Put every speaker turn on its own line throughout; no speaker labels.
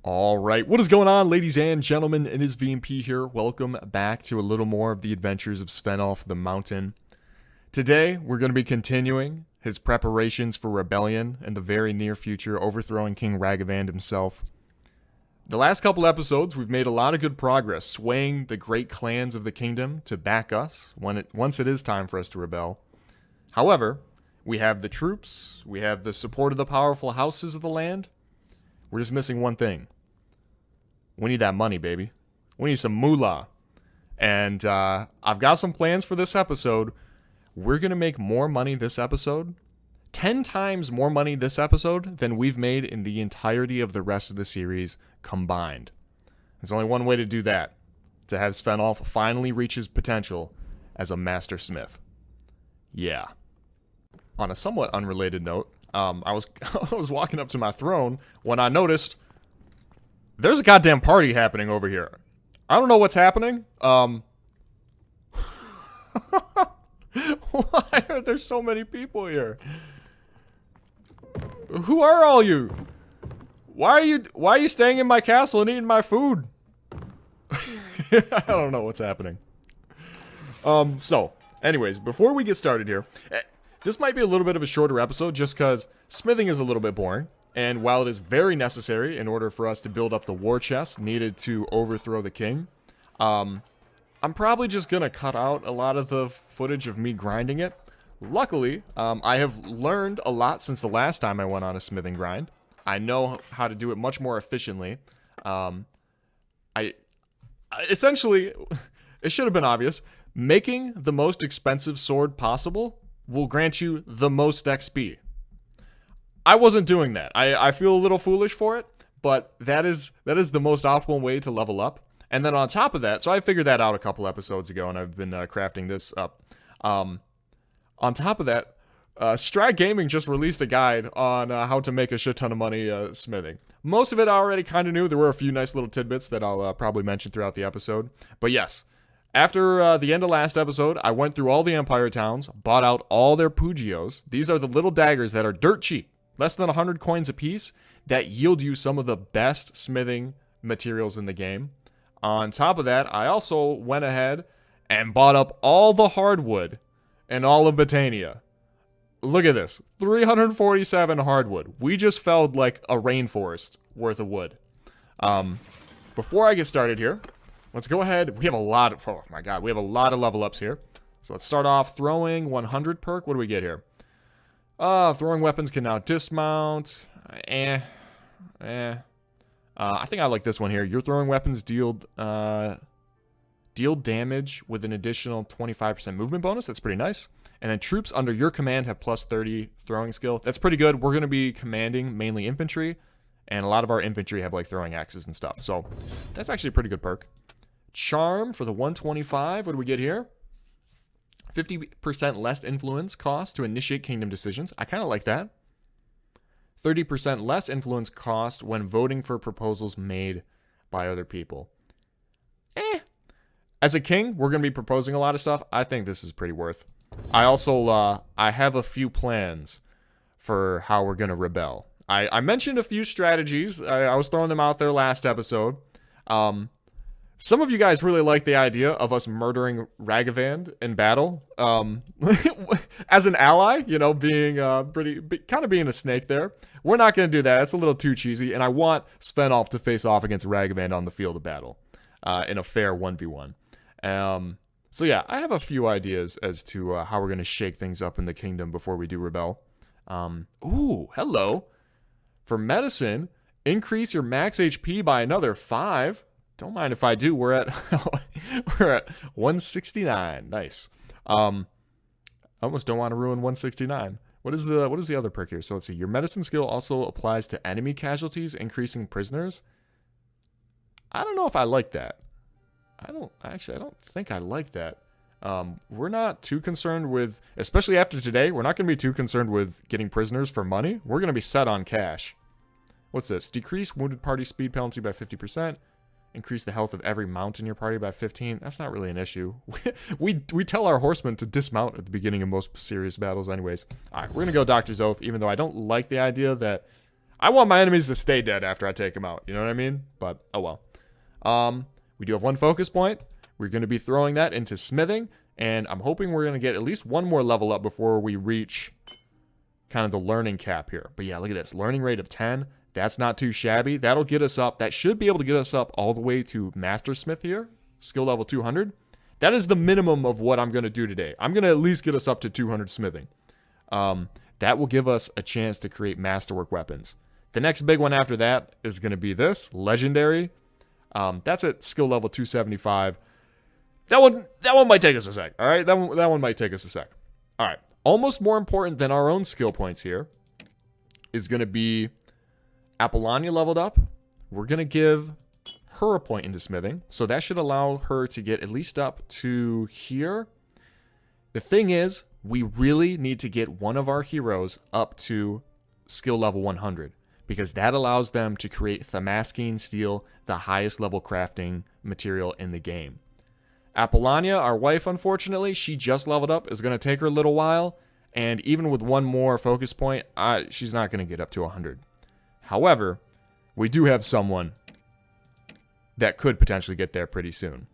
All right, what is going on, ladies and gentlemen? It is VMP here. Welcome back to a little more of the adventures of Svenalf the Mountain. Today, we're going to be continuing his preparations for rebellion in the very near future, overthrowing King Ragavand himself. The last couple episodes, we've made a lot of good progress, swaying the great clans of the kingdom to back us once it is time for us to rebel. However, we have the troops, we have the support of the powerful houses of the land. We're just missing one thing. We need that money, baby. We need some moolah. And I've got some plans for this episode. We're going to make more money this episode. 10 times more money this episode than we've made in the entirety of the rest of the series combined. There's only one way to do that. To have Svenalf finally reach his potential as a master smith. Yeah. On a somewhat unrelated note, I was walking up to my throne when I noticed there's a goddamn party happening over here. I don't know what's happening. Why are there so many people here? Who are all you? Why are you staying in my castle and eating my food? I don't know what's happening. So, anyways, before we get started here, this might be a little bit of a shorter episode just because smithing is a little bit boring. And while it is very necessary in order for us to build up the war chest needed to overthrow the king, I'm probably just going to cut out a lot of the footage of me grinding it. Luckily, I have learned a lot since the last time I went on a smithing grind. I know how to do it much more efficiently. Essentially, it should have been obvious, making the most expensive sword possible will grant you the most XP. I wasn't doing that. I feel a little foolish for it, but that is the most optimal way to level up. And then on top of that, so I figured that out a couple episodes ago, and I've been crafting this up. On top of that, Strike Gaming just released a guide on how to make a shit ton of money smithing. Most of it I already kind of knew. There were a few nice little tidbits that I'll probably mention throughout the episode. But yes, after the end of last episode, I went through all the Empire towns, bought out all their Pugios. These are the little daggers that are dirt cheap, less than 100 coins a piece, that yield you some of the best smithing materials in the game. On top of that, I also went ahead and bought up all the hardwood in all of Botania. Look at this, 347 hardwood. We just felled like a rainforest worth of wood. Before I get started here, let's go ahead. We have a lot of, oh my god, we have a lot of level ups here. So let's start off throwing 100 perk. What do we get here? Throwing weapons can now dismount. I think I like this one here. Your throwing weapons deal damage with an additional 25% movement bonus. That's pretty nice. And then troops under your command have plus 30 throwing skill. That's pretty good. We're going to be commanding mainly infantry, and a lot of our infantry have like throwing axes and stuff. So that's actually a pretty good perk. Charm for the 125. What do we get here? 50% less influence cost to initiate kingdom decisions. I kind of like that. 30% less influence cost when voting for proposals made by other people. As a king, we're going to be proposing a lot of stuff. I think this is pretty worth. I also, I have a few plans for how we're going to rebel. I mentioned a few strategies. I was throwing them out there last episode. Some of you guys really like the idea of us murdering Ragavand in battle. As an ally, you know, being kind of being a snake there. We're not going to do that. That's a little too cheesy. And I want Svenalf to face off against Ragavand on the field of battle in a fair 1v1. So yeah, I have a few ideas as to how we're going to shake things up in the kingdom before we do rebel. Ooh, hello. For medicine, increase your max HP by another 5. Don't mind if I do. We're at 169. Nice. I almost don't want to ruin 169. What is the other perk here? So let's see. Your medicine skill also applies to enemy casualties, increasing prisoners. I don't know if I like that. I don't think I like that. We're not too concerned with, especially after today, we're not going to be too concerned with getting prisoners for money. We're going to be set on cash. What's this? Decrease wounded party speed penalty by 50%. Increase the health of every mount in your party by 15. That's not really an issue. We tell our horsemen to dismount at the beginning of most serious battles anyways. All right, we're going to go Doctor's Oath, even though I don't like the idea that I want my enemies to stay dead after I take them out. You know what I mean? But, oh well. We do have 1 focus point. We're going to be throwing that into smithing. And I'm hoping we're going to get at least 1 more level up before we reach kind of the learning cap here. But yeah, look at this. Learning rate of 10. That's not too shabby. That'll get us up. That should be able to get us up all the way to Master Smith here. Skill level 200. That is the minimum of what I'm going to do today. I'm going to at least get us up to 200 smithing. That will give us a chance to create masterwork weapons. The next big one after that is going to be this. Legendary. That's at skill level 275. That one might take us a sec. All right, that one might take us a sec. All right, almost more important than our own skill points here is going to be Apollonia leveled up. We're going to give her a point into smithing, so that should allow her to get at least up to here. The thing is, we really need to get one of our heroes up to skill level 100 because that allows them to create Damascene steel, the highest level crafting material in the game. Apollonia, our wife, unfortunately, she just leveled up. It's going to take her a little while. And even with 1 more focus point, she's not going to get up to 100. However, we do have someone that could potentially get there pretty soon.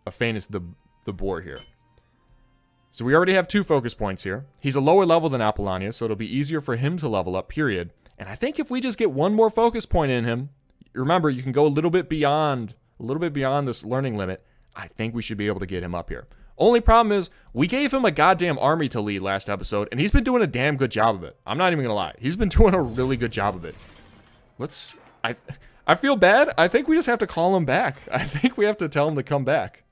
Aphanis the boar here. So we already have 2 focus points here. He's a lower level than Apollonia, so it'll be easier for him to level up, period. And I think if we just get 1 more focus point in him, remember, you can go a little bit beyond this learning limit. I think we should be able to get him up here. Only problem is, we gave him a goddamn army to lead last episode, and he's been doing a damn good job of it. I'm not even gonna lie. He's been doing a really good job of it. I feel bad. I think we just have to call him back. I think we have to tell him to come back.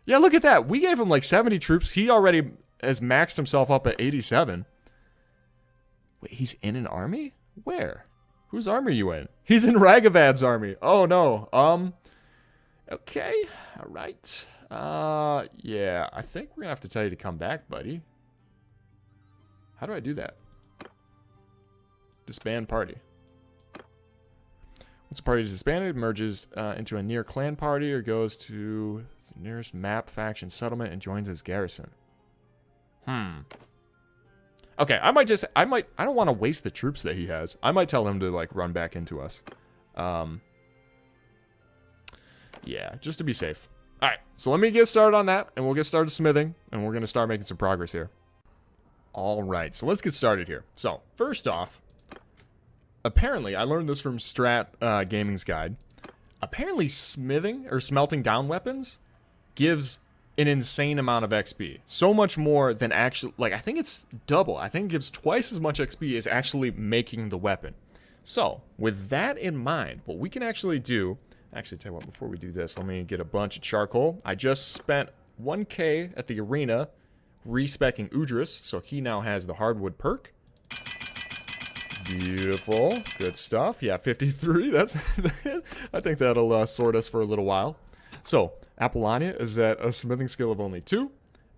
Yeah, look at that. We gave him like 70 troops. He already has maxed himself up at 87. Wait, he's in an army? Where? Whose army are you in? He's in Ragavad's army. Oh, no. Okay. All right. Yeah, I think we're going to have to tell you to come back, buddy. How do I do that? Disband party. Once a party is disbanded, it merges into a near clan party or goes to the nearest map faction settlement and joins its garrison. Okay, I don't want to waste the troops that he has. I might tell him to, like, run back into us. Yeah, just to be safe. Alright, so let me get started on that, and we'll get started smithing, and we're going to start making some progress here. Alright, so let's get started here. So, first off, apparently, I learned this from Strat Gaming's Guide. Apparently, smithing, or smelting down weapons, gives an insane amount of XP. So much more than actually, like, I think it's double. I think it gives twice as much XP as actually making the weapon. So, with that in mind, what we can actually do... Actually, tell you what, before we do this, let me get a bunch of charcoal. I just spent 1k at the arena respecking Udris, so he now has the hardwood perk. Beautiful. Good stuff. Yeah, 53. That's I think that'll sort us for a little while. So, Apollonia is at a smithing skill of only 2.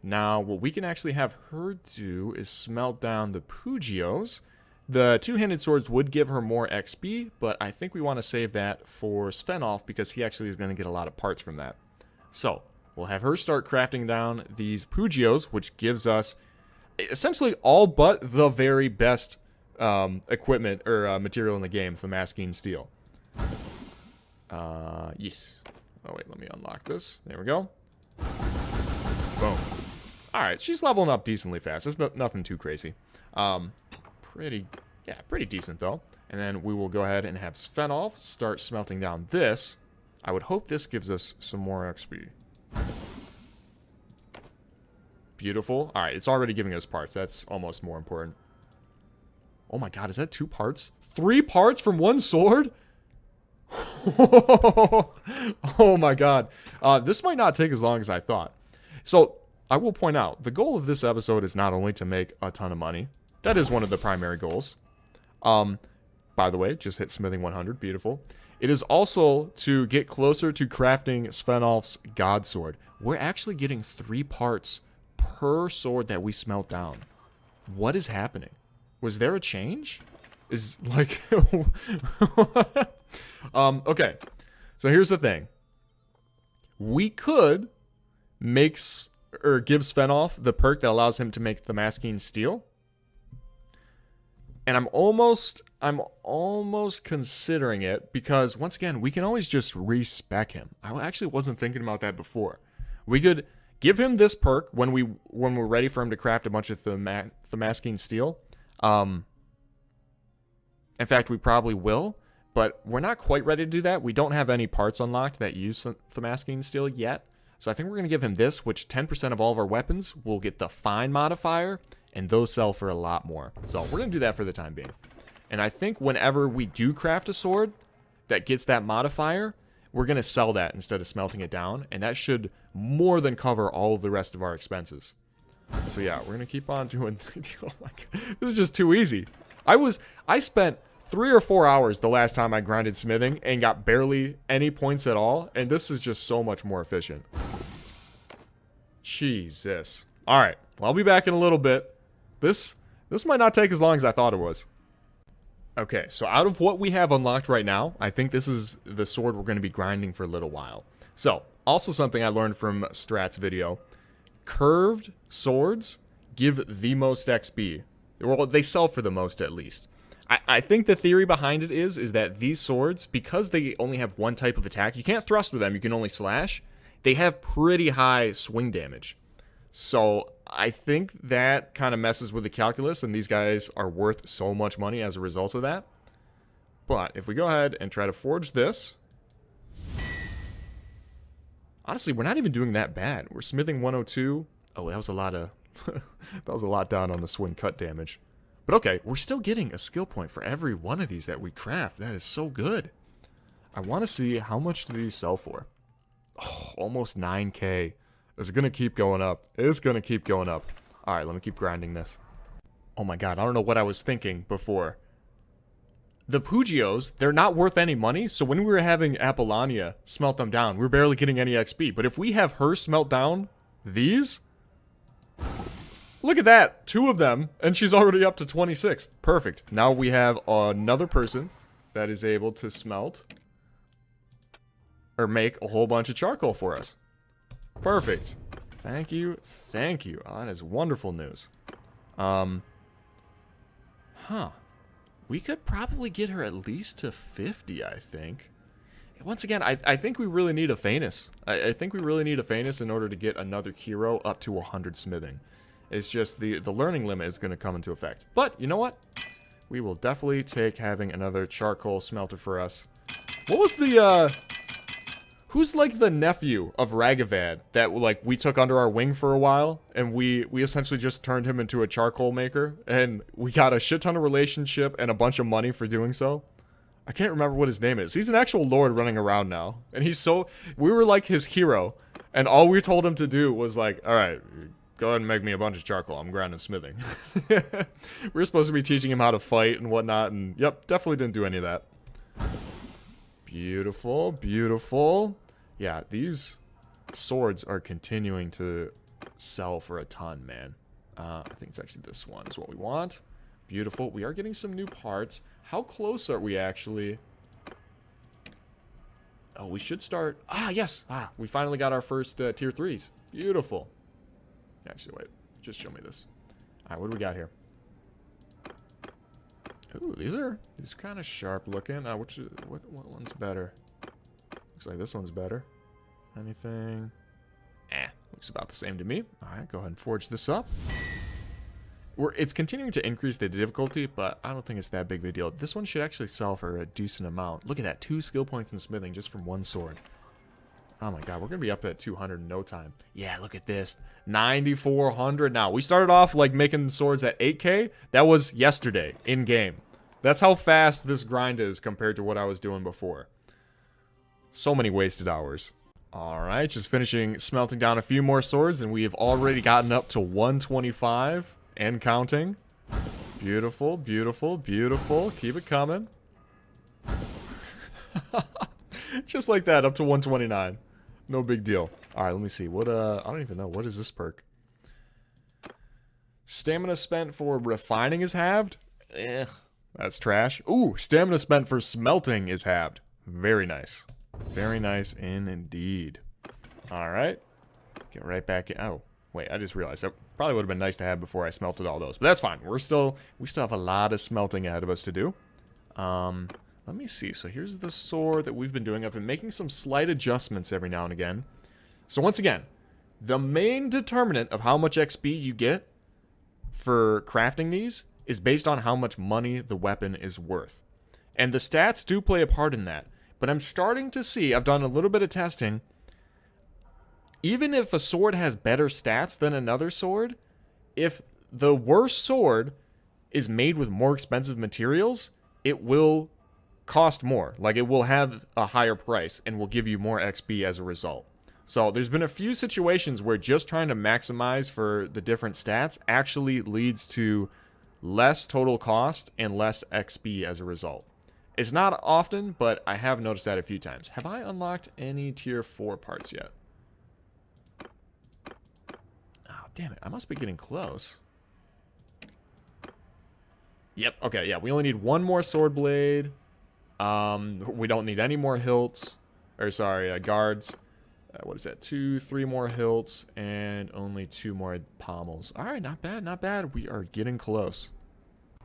Now, what we can actually have her do is smelt down the Pugios. The 2-handed swords would give her more XP, but I think we want to save that for Svenalf because he actually is going to get a lot of parts from that. So, we'll have her start crafting down these Pugios, which gives us essentially all but the very best equipment or material in the game, Damascene steel. Yes. Oh, wait, let me unlock this. There we go. Boom. Alright, she's leveling up decently fast. It's nothing too crazy. Pretty decent, though. And then we will go ahead and have Svenalf start smelting down this. I would hope this gives us some more XP. Beautiful. Alright, it's already giving us parts. That's almost more important. Oh my god, is that 2 parts? 3 parts from 1 sword? Oh my god. This might not take as long as I thought. So, I will point out, the goal of this episode is not only to make a ton of money. That is one of the primary goals. By the way, just hit smithing 100. Beautiful. It is also to get closer to crafting Svenalf's God Sword. We're actually getting 3 parts per sword that we smelt down. What is happening? Was there a change? Is like... okay. So here's the thing. We could make... or give Svenalf the perk that allows him to make Damascene steel. And I'm almost considering it because, once again, we can always just respec him. I actually wasn't thinking about that before. We could give him this perk when we're ready for him to craft a bunch of Damascene steel. In fact, we probably will, but we're not quite ready to do that. We don't have any parts unlocked that use Damascene steel yet. So I think we're going to give him this, which 10% of all of our weapons will get the fine modifier, and those sell for a lot more. So we're going to do that for the time being. And I think whenever we do craft a sword that gets that modifier, we're going to sell that instead of smelting it down, and that should more than cover all of the rest of our expenses. So yeah, we're going to keep on doing... Oh my God. This is just too easy. I spent 3 or 4 hours the last time I grinded smithing and got barely any points at all, and this is just so much more efficient. Jesus. Alright, well, I'll be back in a little bit. This might not take as long as I thought it was. Okay, so out of what we have unlocked right now, I think this is the sword we're going to be grinding for a little while. So, also something I learned from Strat's video. Curved swords give the most XP. Well, they sell for the most at least. I think the theory behind it is that these swords, because they only have one type of attack, you can't thrust with them, you can only slash, they have pretty high swing damage. So I think that kind of messes with the calculus, and these guys are worth so much money as a result of that. But if we go ahead and try to forge this, honestly, we're not even doing that bad. We're smithing 102. Oh, that was a lot of that was a lot down on the swing cut damage. But okay, we're still getting a skill point for every one of these that we craft. That is so good. I want to see how much do these sell for. Oh, almost 9K. It's going to keep going up. It's going to keep going up. All right, let me keep grinding this. Oh my God, I don't know what I was thinking before. The Pugios, they're not worth any money, so when we were having Apollonia smelt them down, we were barely getting any XP. But if we have her smelt down these... Look at that! 2 of them, and she's already up to 26. Perfect. Now we have another person that is able to smelt or make a whole bunch of charcoal for us. Perfect. Thank you. Thank you. Oh, that is wonderful news. We could probably get her at least to 50, I think. Once again, I think we really need a Phaenus. I think we really need a Phaenus in order to get another hero up to 100 smithing. It's just the learning limit is going to come into effect. But, you know what? We will definitely take having another charcoal smelter for us. What was the, who's like the nephew of Ragavad that like we took under our wing for a while, and we essentially just turned him into a charcoal maker, and we got a shit ton of relationship and a bunch of money for doing so? I can't remember what his name is. He's an actual lord running around now, and we were like his hero, and all we told him to do was like, all right, go ahead and make me a bunch of charcoal. I'm grinding smithing. We were supposed to be teaching him how to fight and whatnot, and yep, definitely didn't do any of that. Beautiful, beautiful. Yeah, these swords are continuing to sell for a ton, man. I think it's actually this one is what we want. Beautiful. We are getting some new parts. How close are we actually? Oh, we should start. Ah, yes. Ah, we finally got our first tier 3s. Beautiful. Actually, wait. Just show me this. All right, what do we got here? Ooh, these are kind of sharp looking. What one's better? Looks like this one's better. Anything? Looks about the same to me. All right, go ahead and forge this up. It's continuing to increase the difficulty, but I don't think it's that big of a deal. This one should actually sell for a decent amount. Look at that, 2 skill points in smithing just from one sword. Oh my God, we're gonna be up at 200 in no time. Yeah, look at this, 9,400 now. We started off like making swords at 8K. That was yesterday in game. That's how fast this grind is compared to what I was doing before. So many wasted hours. All right, just finishing smelting down a few more swords, and we have already gotten up to 125 and counting. Beautiful, beautiful, beautiful. Keep it coming. Just like that, up to 129. No big deal. All right, let me see. What, I don't even know. What is this perk? Stamina spent for refining is halved? That's trash. Ooh, stamina spent for smelting is halved. Very nice. Very nice indeed. All right. Get right back in. Oh, wait, I just realized that Probably would have been nice to have before I smelted all those. But that's fine. We still have a lot of smelting ahead of us to do. Let me see. So here's the sword that we've been doing. I've been making some slight adjustments every now and again. So once again, the main determinant of how much XP you get for crafting these is based on how much money the weapon is worth. And the stats do play a part in that. But I'm starting to see, I've done a little bit of testing, even if a sword has better stats than another sword, if the worst sword is made with more expensive materials, it will cost more. Like, it will have a higher price and will give you more XP as a result. So there's been a few situations where just trying to maximize for the different stats actually leads to less total cost and less XP as a result. It's not often, but I have noticed that a few times. Have I unlocked any tier 4 parts yet? Oh, damn it. I must be getting close. Yep. Okay, yeah. We only need one more sword blade. We don't need any more hilts. Or, sorry, guards. What is that? 2, 3 more hilts, and only 2 more pommels. Alright, not bad, not bad. We are getting close.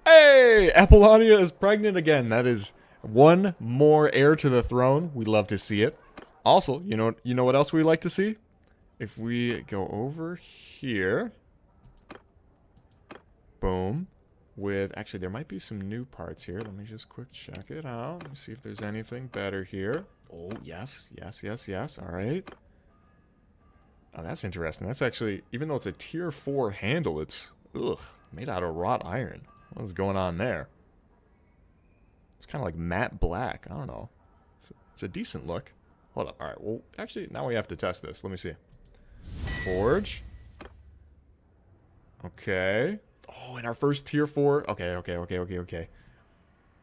Hey! Apollonia is pregnant again. That is one more heir to the throne. We love to see it. Also, you know what else we like to see? If we go over here. Boom. With, actually, there might be some new parts here. Let me just quick check it out. Let me see if there's anything better here. Oh, yes. Yes, yes, yes. All right. Oh, that's interesting. That's actually, even though it's a tier 4 handle, it's, made out of wrought iron. What's going on there? It's kind of like matte black. I don't know. It's a decent look. Hold up. All right. Well, actually, now we have to test this. Let me see. Forge. Okay. Oh, and our first tier 4. Okay.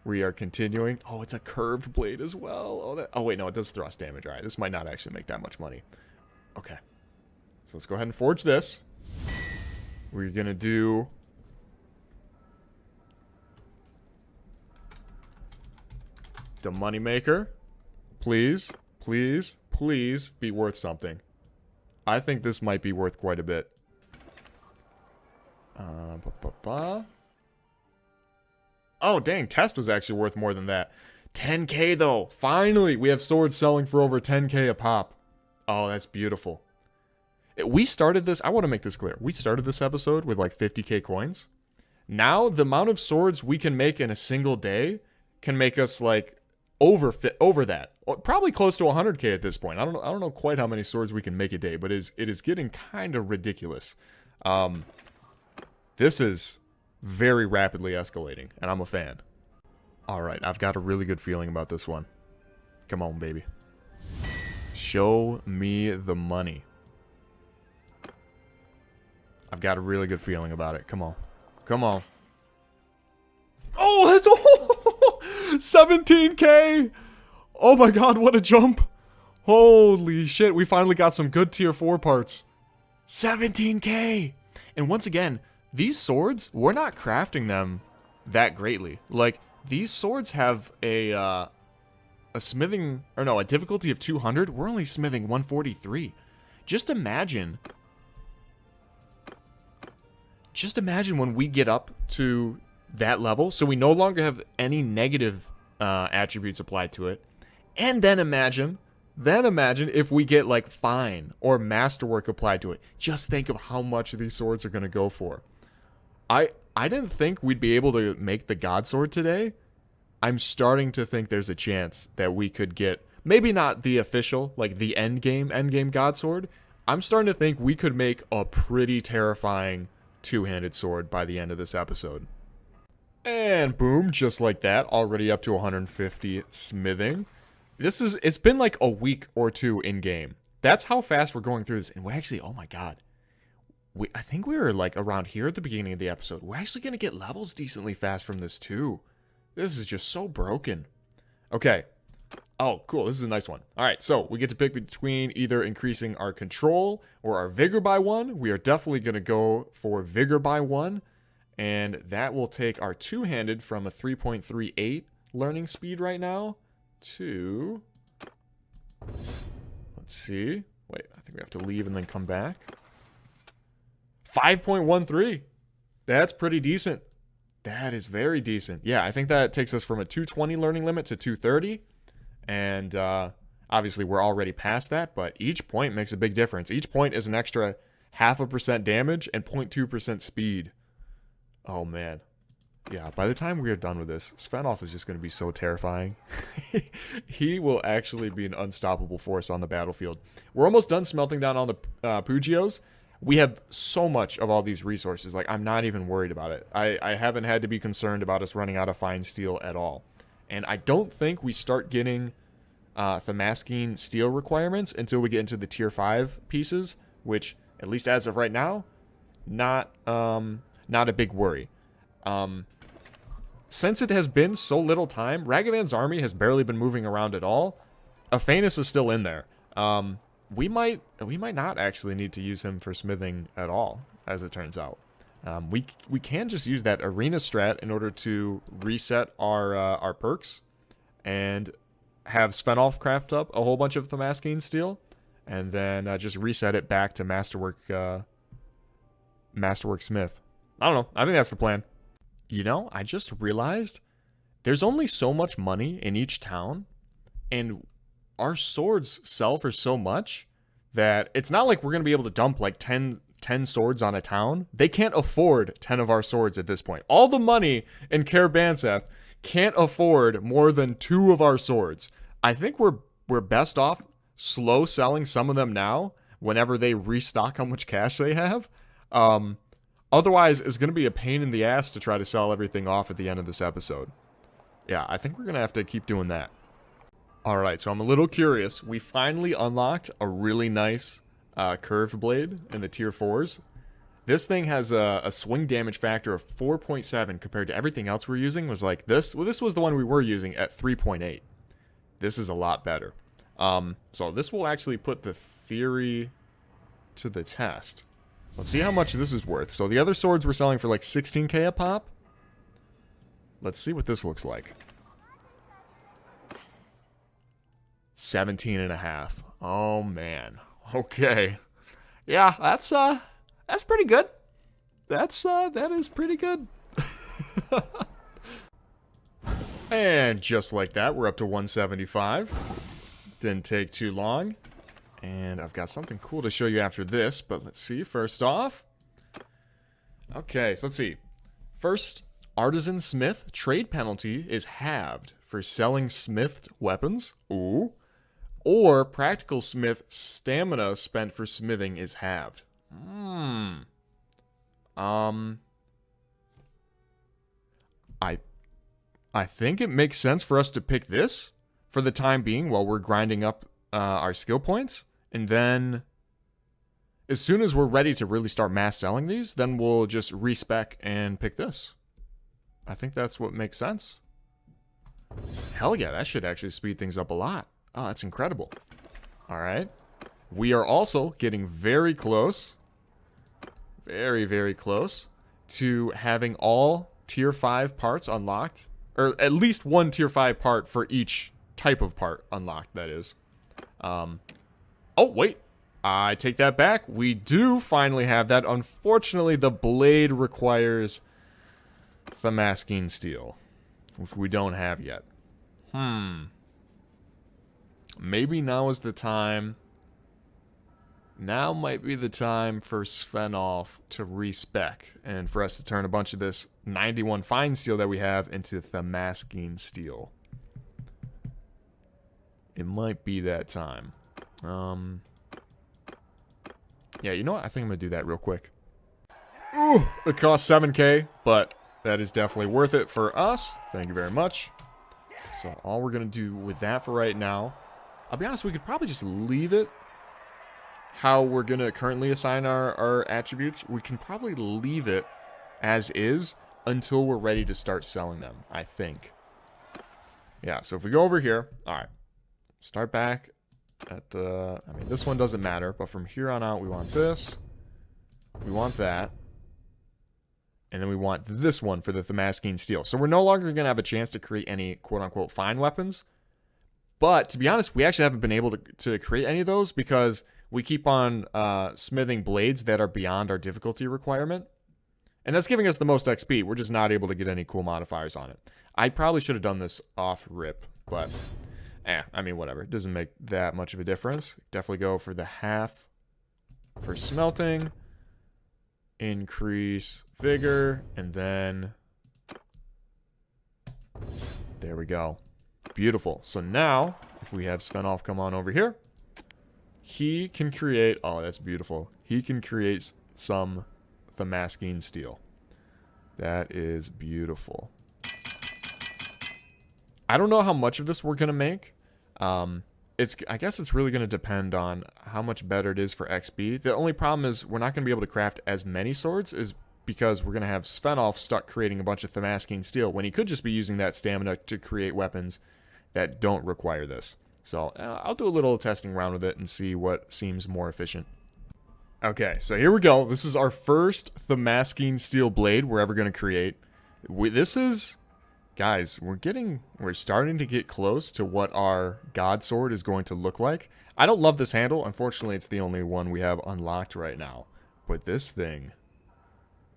We are continuing. Oh, it's a curved blade as well. Oh, wait, no, it does thrust damage. All right, this might not actually make that much money. Okay. So let's go ahead and forge this. We're going to do... the moneymaker. Please, please, please be worth something. I think this might be worth quite a bit. Oh, dang, test was actually worth more than that. 10k, though. Finally, we have swords selling for over 10k a pop. Oh, that's beautiful. We started this, I want to make this clear. We started this episode with like 50k coins. Now, the amount of swords we can make in a single day can make us like over that. Probably close to 100k at this point. I don't know quite how many swords we can make a day, but it is getting kind of ridiculous. This is very rapidly escalating, and I'm a fan. Alright, I've got a really good feeling about this one. Come on, baby. Show me the money. I've got a really good feeling about it. Come on. Come on. Oh, that's 17k! Oh my god, what a jump! Holy shit, we finally got some good tier 4 parts. 17k! And once again, these swords, we're not crafting them that greatly. Like, these swords have a smithing, or no, a difficulty of 200. We're only smithing 143. Just imagine when we get up to that level, so we no longer have any negative attributes applied to it. And then imagine if we get like fine or masterwork applied to it. Just think of how much these swords are going to go for. I didn't think we'd be able to make the God Sword today. I'm starting to think there's a chance that we could get, maybe not the official, like the endgame God Sword. I'm starting to think we could make a pretty terrifying two-handed sword by the end of this episode. And boom, just like that, already up to 150 smithing. It's been like a week or two in game. That's how fast we're going through this. And we're actually, oh my god. I think we were like around here at the beginning of the episode. We're actually going to get levels decently fast from this too. This is just so broken. Okay. Oh, cool. This is a nice one. All right, so we get to pick between either increasing our control or our vigor by 1. We are definitely going to go for vigor by 1. And that will take our two-handed from a 3.38 learning speed right now to... let's see. Wait, I think we have to leave and then come back. 5.13. That's pretty decent. That is very decent. Yeah, I think that takes us from a 220 learning limit to 230. And obviously, we're already past that, but each point makes a big difference. Each point is an extra 0.5% damage and 0.2% speed. Oh, man. Yeah, by the time we are done with this, Svenalf is just going to be so terrifying. He will actually be an unstoppable force on the battlefield. We're almost done smelting down all the Pugios. We have so much of all these resources. Like, I'm not even worried about it. I haven't had to be concerned about us running out of fine steel at all. And I don't think we start getting Thamaskene steel requirements until we get into the tier 5 pieces, which, at least as of right now, not a big worry. Since it has been so little time, Ragavan's army has barely been moving around at all. Aphanus is still in there. We might not actually need to use him for smithing at all, as it turns out. We can just use that arena strat in order to reset our perks and have Svenalf craft up a whole bunch of Thamaskene steel, and then just reset it back to Masterwork Smith. I don't know. I think that's the plan. You know, I just realized there's only so much money in each town, and our swords sell for so much that it's not like we're going to be able to dump like 10 swords on a town. They can't afford 10 of our swords at this point. All the money in Karabanseth can't afford more than 2 of our swords. I think we're best off slow selling some of them now whenever they restock how much cash they have. Otherwise, it's going to be a pain in the ass to try to sell everything off at the end of this episode. Yeah, I think we're going to have to keep doing that. Alright, so I'm a little curious. We finally unlocked a really nice curved blade in the tier 4s. This thing has a swing damage factor of 4.7 compared to everything else we're using was like this. Well, this was the one we were using at 3.8. This is a lot better. So this will actually put the theory to the test. Let's see how much this is worth. So the other swords were selling for like 16k a pop. Let's see what this looks like. 17.5. Oh man. Okay. Yeah, that's pretty good. That is pretty good. And just like that, we're up to 175. Didn't take too long. And I've got something cool to show you after this, but let's see. First off. Okay, so let's see. First, Artisan Smith trade penalty is halved for selling smithed weapons. Ooh. Or Practical Smith stamina spent for smithing is halved. I think it makes sense for us to pick this for the time being while we're grinding up our skill points. And then as soon as we're ready to really start mass selling these, then we'll just respec and pick this. I think that's what makes sense. Hell yeah, that should actually speed things up a lot. Oh, that's incredible. All right. We are also getting very close. Very, very close to having all tier 5 parts unlocked. Or at least one tier 5 part for each type of part unlocked, that is. Oh, wait. I take that back. We do finally have that. Unfortunately, the blade requires Thamaskene steel, which we don't have yet. Maybe now is the time. Now might be the time for Svenalf to respec and for us to turn a bunch of this 91 fine steel that we have into Thamaskene steel. It might be that time. Yeah, you know what? I think I'm going to do that real quick. Ooh, it costs 7k, but that is definitely worth it for us. Thank you very much. So all we're going to do with that for right now, I'll be honest, we could probably just leave it how we're going to currently assign our attributes. We can probably leave it as is until we're ready to start selling them, I think. Yeah, so if we go over here, all right, start back at the, I mean, this one doesn't matter, but from here on out, we want this, we want that, and then we want this one for the Thamaskene steel. So we're no longer going to have a chance to create any quote-unquote fine weapons. But to be honest, we actually haven't been able to create any of those because we keep on smithing blades that are beyond our difficulty requirement. And that's giving us the most XP. We're just not able to get any cool modifiers on it. I probably should have done this off rip, but I mean, whatever. It doesn't make that much of a difference. Definitely go for the half for smelting. Increase vigor, and then there we go. Beautiful. So now, if we have Svenalf come on over here, he can create, oh, that's beautiful. He can create some Damascene steel. That is beautiful. I don't know how much of this we're going to make. I guess it's really going to depend on how much better it is for XP. The only problem is we're not going to be able to craft as many swords is because we're going to have Svenalf stuck creating a bunch of Damascene steel when he could just be using that stamina to create weapons that don't require this. So I'll do a little testing around with it and see what seems more efficient. Okay, so here we go. This is our first Damascene steel blade we're ever going to create. This is... Guys, we're starting to get close to what our God Sword is going to look like. I don't love this handle. Unfortunately, it's the only one we have unlocked right now. But this thing,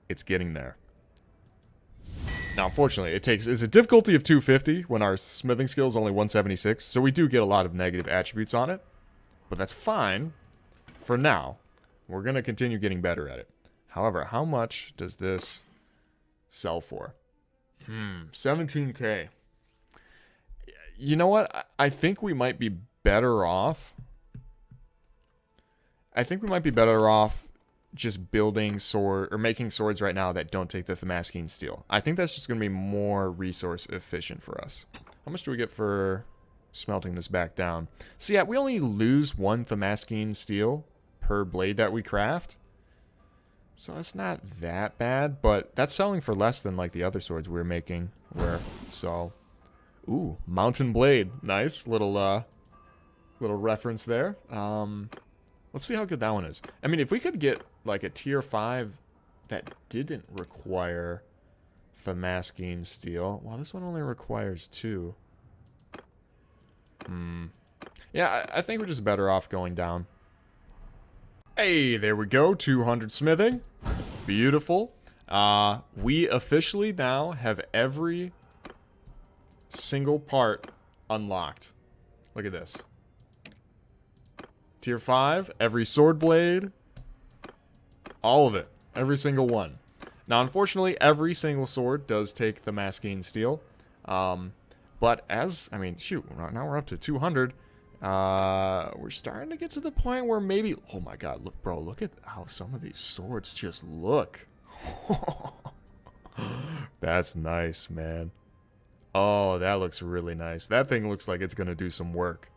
it's getting there. Now, unfortunately, it's a difficulty of 250 when our smithing skill is only 176. So we do get a lot of negative attributes on it. But that's fine for now. We're going to continue getting better at it. However, how much does this sell for? 17k. You know what? I think we might be better off. Just building sword or making swords right now that don't take the Damascene steel. I think that's just going to be more resource efficient for us. How much do we get for smelting this back down? So yeah, we only lose 1 Damascene steel per blade that we craft. So it's not that bad, but that's selling for less than like the other swords we were making. Ooh, Mountain Blade. Nice. Little reference there. Let's see how good that one is. I mean, if we could get like a tier 5 that didn't require Damascene steel. Well, this one only requires 2. Yeah, I think we're just better off going down. Hey, there we go. 200 smithing. Beautiful. We officially now have every single part unlocked. Look at this. Tier 5, every sword blade. All of it. Every single one. Now, unfortunately, every single sword does take the Damascene steel. But shoot, now we're up to 200. We're starting to get to the point where maybe... Oh my god, look, bro, look at how some of these swords just look. That's nice, man. Oh, that looks really nice. That thing looks like it's going to do some work.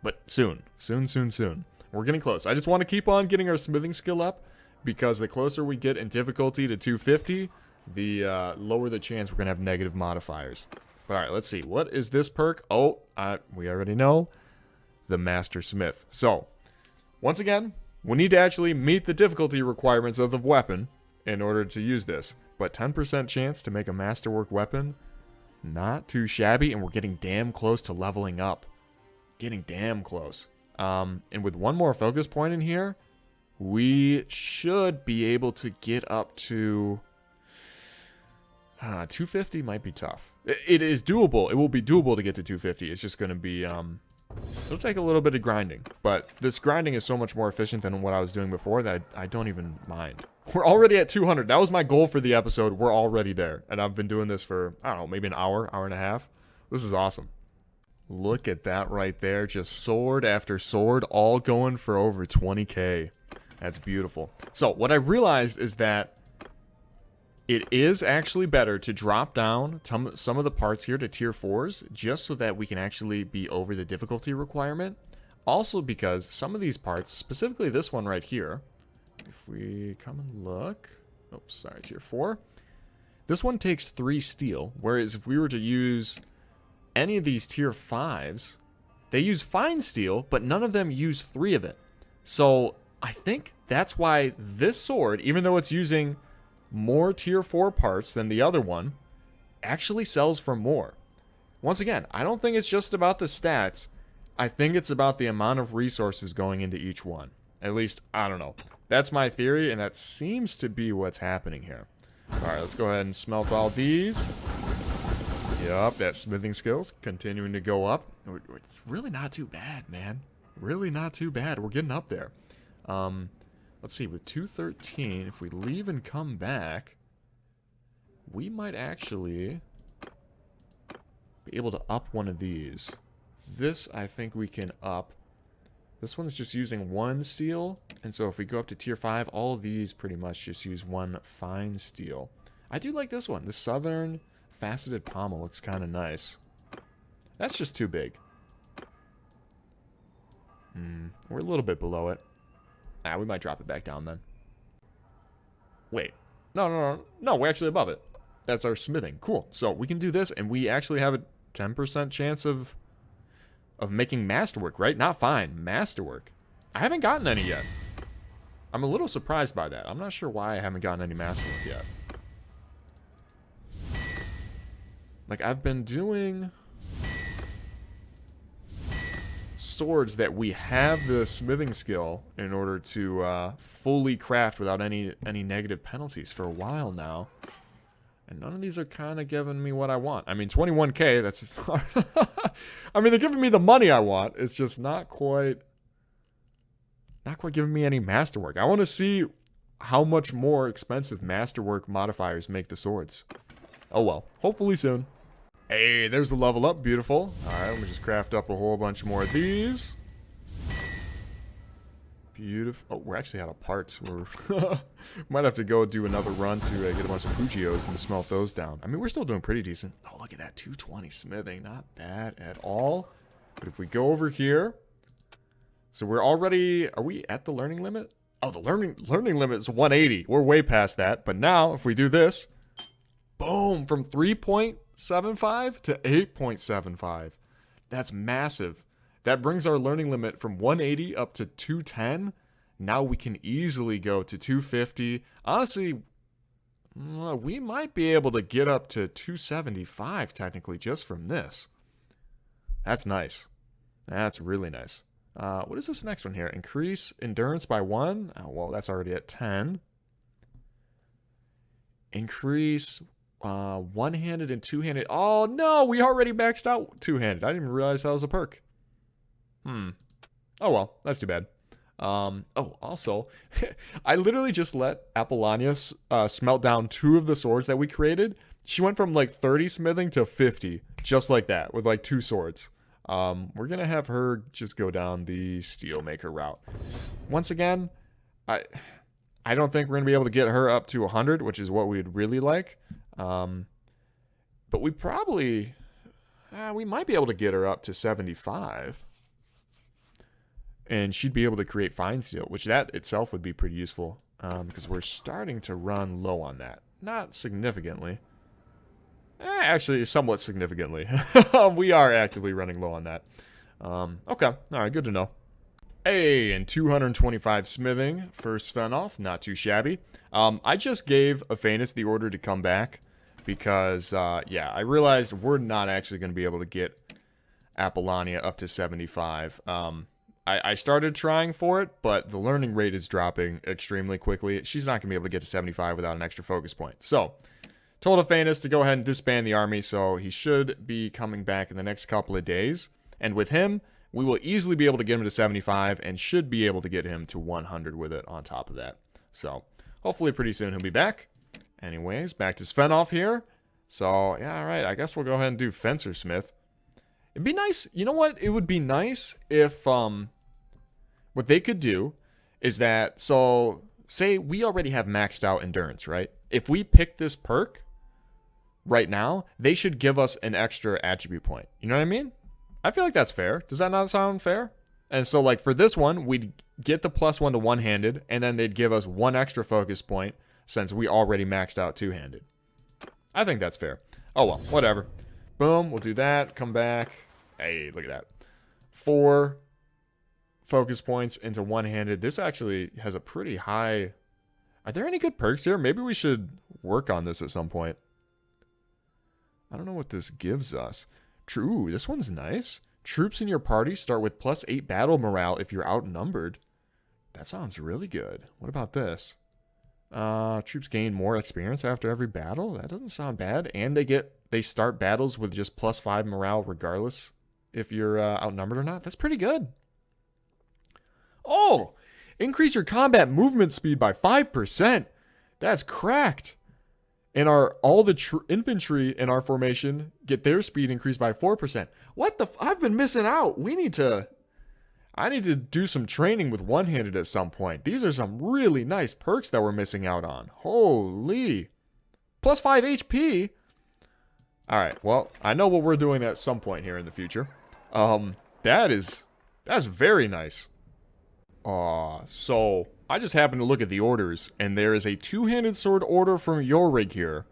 But soon. Soon. We're getting close. I just want to keep on getting our smithing skill up, because the closer we get in difficulty to 250, the lower the chance we're going to have negative modifiers. But alright, let's see. What is this perk? Oh, we already know. The Master Smith. So, once again, we need to actually meet the difficulty requirements of the weapon in order to use this. But 10% chance to make a masterwork weapon, not too shabby, and we're getting damn close to leveling up. Getting damn close. And with one more focus point in here, we should be able to get up to... 250 might be tough. It is doable. It will be doable to get to 250. It's just going to be... it'll take a little bit of grinding, but this grinding is so much more efficient than what I was doing before that I don't even mind. We're already at 200. That was my goal for the episode. We're already there, and I've been doing this for, I don't know, maybe an hour and a half. This is awesome. Look at that right there. Just sword after sword, all going for over 20k. That's beautiful. So what I realized is that it is actually better to drop down some of the parts here to tier 4s, just so that we can actually be over the difficulty requirement. Also because some of these parts, specifically this one right here, if we come and look... Oops, sorry, tier 4. This one takes 3 steel, whereas if we were to use any of these tier 5s, they use fine steel, but none of them use 3 of it. So I think that's why this sword, even though it's using more tier 4 parts than the other one, actually sells for more. Once again, I don't think it's just about the stats. I think it's about the amount of resources going into each one. At least, I don't know. That's my theory, and that seems to be what's happening here. Alright, let's go ahead and smelt all these. Yup, that smithing skills continuing to go up. It's really not too bad, man. Really not too bad. We're getting up there. Let's see, with 213, if we leave and come back, we might actually be able to up one of these. This, I think we can up. This one's just using 1 steel, and so if we go up to tier 5, all of these pretty much just use 1 fine steel. I do like this one. The southern faceted pommel looks kind of nice. That's just too big. We're a little bit below it. We might drop it back down then. Wait. No, we're actually above it. That's our smithing. Cool. So we can do this, and we actually have a 10% chance of making masterwork, right? Not fine. Masterwork. I haven't gotten any yet. I'm a little surprised by that. I'm not sure why I haven't gotten any masterwork yet. Like, I've been doing swords that we have the smithing skill in order to fully craft without any negative penalties for a while now. And none of these are kind of giving me what I want. I mean, 21k, that's... I mean, they're giving me the money I want. It's just not quite giving me any masterwork. I want to see how much more expensive masterwork modifiers make the swords. Oh well, hopefully soon. Hey, there's the level up. Beautiful. Alright, let me just craft up a whole bunch more of these. Beautiful. Oh, we're actually out of parts. We're might have to go do another run to get a bunch of Pugios and smelt those down. I mean, we're still doing pretty decent. Oh, look at that. 220 smithing. Not bad at all. But if we go over here... So we're already... Are we at the learning limit? Oh, the learning limit is 180. We're way past that. But now, if we do this... Boom! From 3.75 to 8.75. That's massive. That brings our learning limit from 180 up to 210. Now we can easily go to 250. Honestly, we might be able to get up to 275 technically just from this. That's nice. That's really nice. What is this next one here? Increase endurance by 1. Oh, well, that's already at 10. Increase one-handed and two-handed. Oh, no, we already maxed out two-handed. I didn't even realize that was a perk. Oh, well, that's too bad. Oh, also, I literally just let Apollania smelt down 2 of the swords that we created. She went from, like, 30 smithing to 50, just like that, with, like, 2 swords. We're gonna have her just go down the steelmaker route. Once again, I don't think we're gonna be able to get her up to 100, which is what we'd really like. But we probably... we might be able to get her up to 75. And she'd be able to create fine steel, which that itself would be pretty useful. Because we're starting to run low on that. Not significantly. Actually, somewhat significantly. We are actively running low on that. Okay. Alright, good to know. Hey, and 225 smithing for Svenalf. Not too shabby. I just gave Aphanis the order to come back. Because, yeah, I realized we're not actually going to be able to get Apollonia up to 75. I started trying for it, but the learning rate is dropping extremely quickly. She's not going to be able to get to 75 without an extra focus point. So, told Aphanis to go ahead and disband the army, so he should be coming back in the next couple of days. And with him, we will easily be able to get him to 75 and should be able to get him to 100 with it on top of that. So, hopefully pretty soon he'll be back. Anyways, back to Svenalf here. So, yeah, alright, I guess we'll go ahead and do Fencer Smith. It'd be nice, you know what? It would be nice if, what they could do is that, so, say we already have maxed out endurance, right? If we pick this perk right now, they should give us an extra attribute point. You know what I mean? I feel like that's fair. Does that not sound fair? And so, like, for this one, we'd get the +1 to one-handed, and then they'd give us 1 extra focus point since we already maxed out two-handed. I think that's fair. Oh, well, whatever. Boom, we'll do that. Come back. Hey, look at that. 4 focus points into one-handed. This actually has a pretty high... Are there any good perks here? Maybe we should work on this at some point. I don't know what this gives us. True, this one's nice. Troops in your party start with +8 battle morale if you're outnumbered. That sounds really good. What about this? Troops gain more experience after every battle. That doesn't sound bad. And they start battles with just +5 morale regardless if you're outnumbered or not. That's pretty good. Oh, increase your combat movement speed by 5%. That's cracked. And all the infantry in our formation get their speed increased by 4%. What the? I've been missing out. I need to do some training with one-handed at some point. These are some really nice perks that we're missing out on. Holy. +5 HP. All right. Well, I know what we're doing at some point here in the future. That's very nice. So I just happened to look at the orders, and there is a two-handed sword order from Yorig here,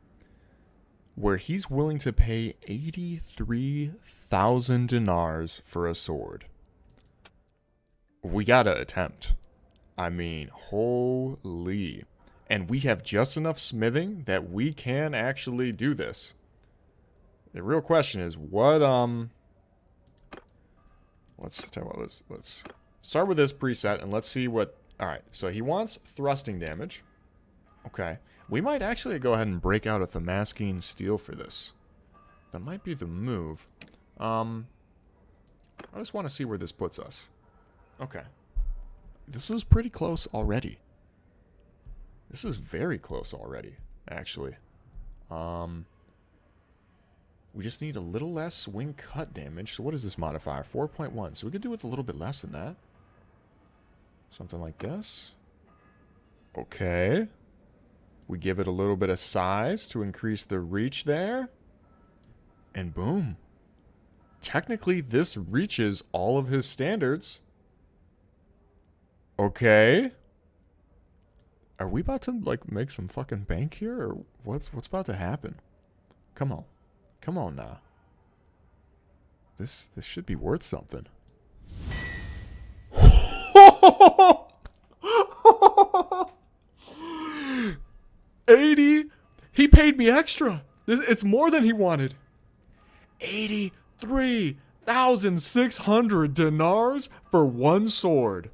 where he's willing to pay 83,000 dinars for a sword. We gotta attempt. I mean, holy. And we have just enough smithing that we can actually do this. The real question is, what, let's talk about this. Let's start with this preset, and let's see what, alright, so he wants thrusting damage. Okay. We might actually go ahead and break out a Damascene steel for this. That might be the move. I just want to see where this puts us. Okay. This is pretty close already. This is very close already, actually. We just need a little less swing cut damage. So what is this modifier? 4.1. So we could do with a little bit less than that. Something like this. Okay. We give it a little bit of size to increase the reach there. And boom. Technically, this reaches all of his standards. Okay. Are we about to, like, make some fucking bank here? Or what's about to happen? Come on. Come on now. This should be worth something. 80. He paid me extra. It's more than he wanted. 83,600 dinars for one sword.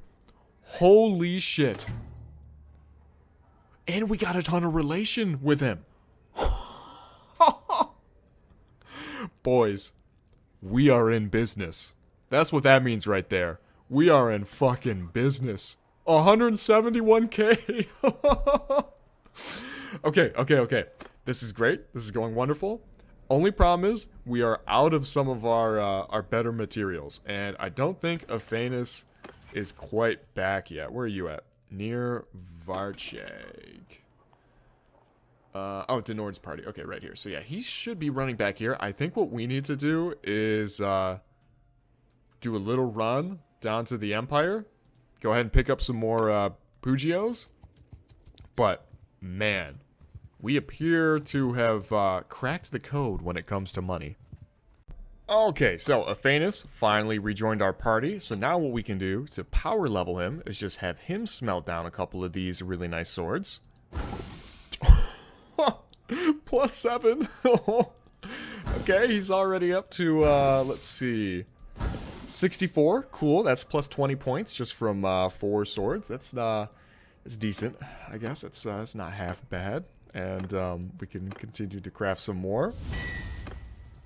Holy shit. And we got a ton of relation with him. Boys, we are in business. That's what that means right there. We are in fucking business. 171k. Okay. This is great. This is going wonderful. Only problem is we are out of some of our better materials. And I don't think Aphanis is quite back yet. Where are you at? Near Varcheg. Oh, Denord's party. Okay, right here. So yeah, he should be running back here. I think what we need to do is do a little run down to the Empire. Go ahead and pick up some more Pugios. But, man, we appear to have cracked the code when it comes to money. Okay, so Aphanis finally rejoined our party. So now what we can do to power level him is just have him smelt down a couple of these really nice swords. +7. Okay, he's already up to, let's see, 64. Cool, that's plus 20 points just from 4 swords. That's decent, I guess. It's not half bad. And we can continue to craft some more.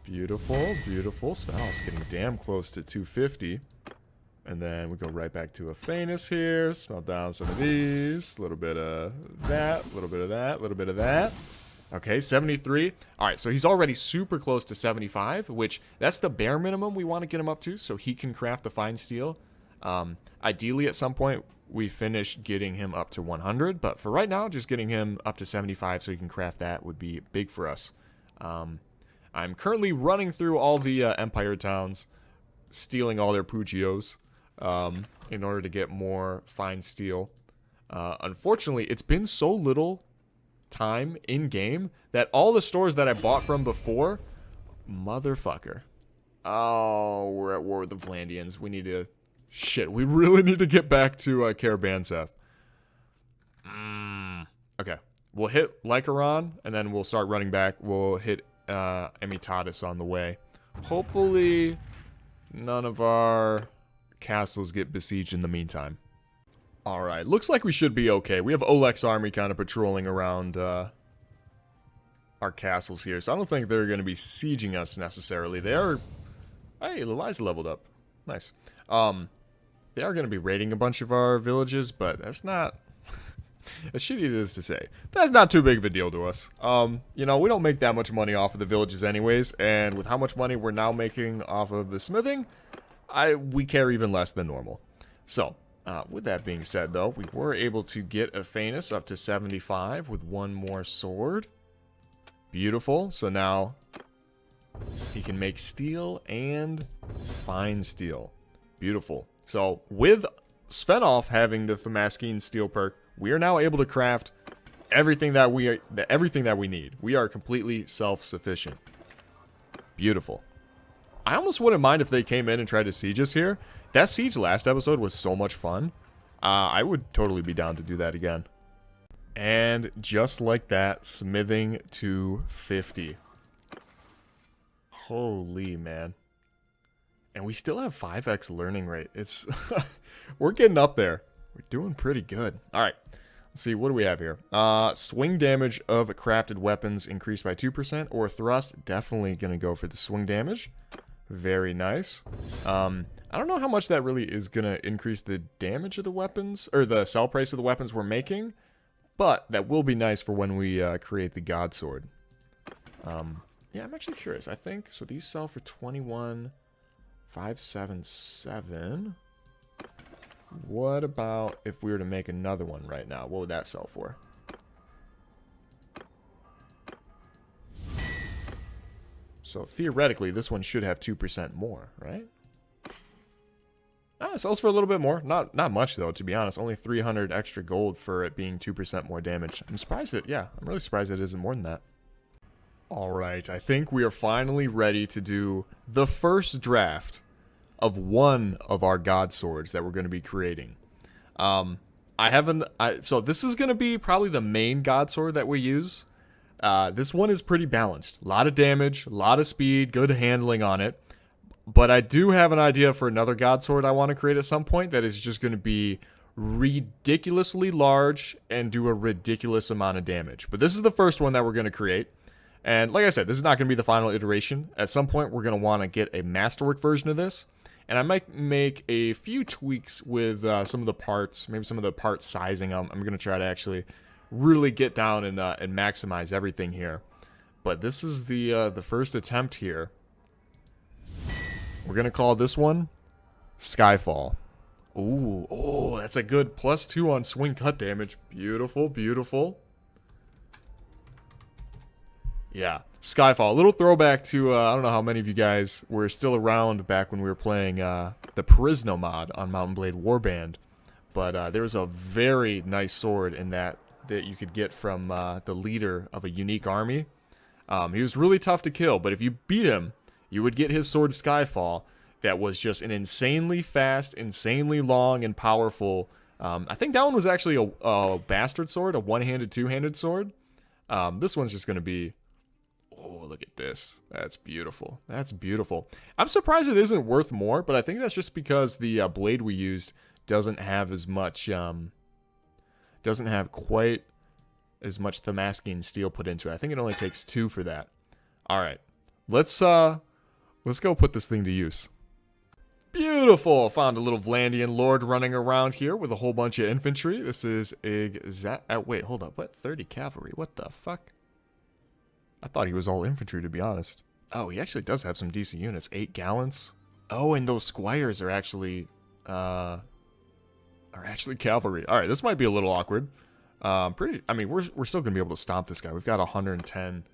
Beautiful, beautiful. Svenalf's getting damn close to 250. And then we go right back to Aphanis here. Smelt down some of these. A little bit of that, a little bit of that, a little bit of that. Okay, 73. All right, so he's already super close to 75, which that's the bare minimum we want to get him up to so he can craft the fine steel. Ideally, at some point, we finish getting him up to 100, but for right now, just getting him up to 75 so he can craft that would be big for us. I'm currently running through all the Empire towns, stealing all their Pugios in order to get more fine steel. Unfortunately, it's been so little time in game that all the stores that I bought from before, motherfucker. Oh, we're at war with the Vlandians. We need to, shit, we really need to get back to Carabanseth. Okay, we'll hit Lycaron and then we'll start running back. We'll hit Amitatis on the way. Hopefully none of our castles get besieged in the meantime. Alright, looks like we should be okay. We have Oleg's army kind of patrolling around our castles here, so I don't think they're going to be sieging us necessarily. They are... Hey, Eliza leveled up. Nice. They are going to be raiding a bunch of our villages, but that's not... as shitty as it is to say, that's not too big of a deal to us. You know, we don't make that much money off of the villages anyways, and with how much money we're now making off of the smithing, we care even less than normal. So, with that being said, though, we were able to get Aphanus up to 75 with one more sword. Beautiful. So now he can make steel and fine steel. Beautiful. So with Svenalf having the Thamaskene steel perk, we are now able to craft everything that we need. We are completely self-sufficient. Beautiful. I almost wouldn't mind if they came in and tried to siege us here. That siege last episode was so much fun. I would totally be down to do that again. And just like that, smithing to 50. Holy man. And we still have 5x learning rate. It's we're getting up there. We're doing pretty good. Alright. Let's see, what do we have here? Swing damage of crafted weapons increased by 2%, or thrust. Definitely gonna go for the swing damage. Very nice. I don't know how much that really is gonna increase the damage of the weapons, or the sell price of the weapons we're making, but that will be nice for when we create the God Sword. Yeah, I'm actually curious. I think, so these sell for 21,577. What about if we were to make another one right now? What would that sell for? So theoretically, this one should have 2% more, right? Ah, it sells for a little bit more. Not much though, to be honest. Only 300 extra gold for it being 2% more damage. I'm surprised that, yeah, I'm really surprised it isn't more than that. Alright, I think we are finally ready to do the first draft of one of our God Swords that we're going to be creating. So this is going to be probably the main God Sword that we use. This one is pretty balanced. A lot of damage, a lot of speed, good handling on it. But I do have an idea for another God Sword I want to create at some point that is just going to be ridiculously large and do a ridiculous amount of damage. But this is the first one that we're going to create. And like I said, this is not going to be the final iteration. At some point, we're going to want to get a masterwork version of this. And I might make a few tweaks with some of the parts, maybe some of the part sizing. I'm going to try to actually really get down and maximize everything here. But this is the first attempt here. We're going to call this one Skyfall. Ooh, oh, that's a good +2 on swing cut damage. Beautiful, beautiful. Yeah, Skyfall. A little throwback to, I don't know how many of you guys were still around back when we were playing the Perisno mod on Mountain Blade Warband. But there was a very nice sword in that you could get from the leader of a unique army. He was really tough to kill, but if you beat him, you would get his sword Skyfall that was just an insanely fast, insanely long, and powerful. I think that one was actually a bastard sword, a one-handed, two-handed sword. This one's just going to be... Oh, look at this. That's beautiful. That's beautiful. I'm surprised it isn't worth more, but I think that's just because the blade we used doesn't have as much, doesn't have quite as much Thamaskene steel put into it. I think it only takes 2 for that. All right. Let's go put this thing to use. Beautiful. Found a little Vlandian lord running around here with a whole bunch of infantry. This is wait, hold up. What? 30 cavalry? What the fuck? I thought he was all infantry, to be honest. Oh, he actually does have some decent units. 8 gallants. Oh, and those squires are actually cavalry. All right, this might be a little awkward. I mean, we're still gonna be able to stomp this guy. We've got 110,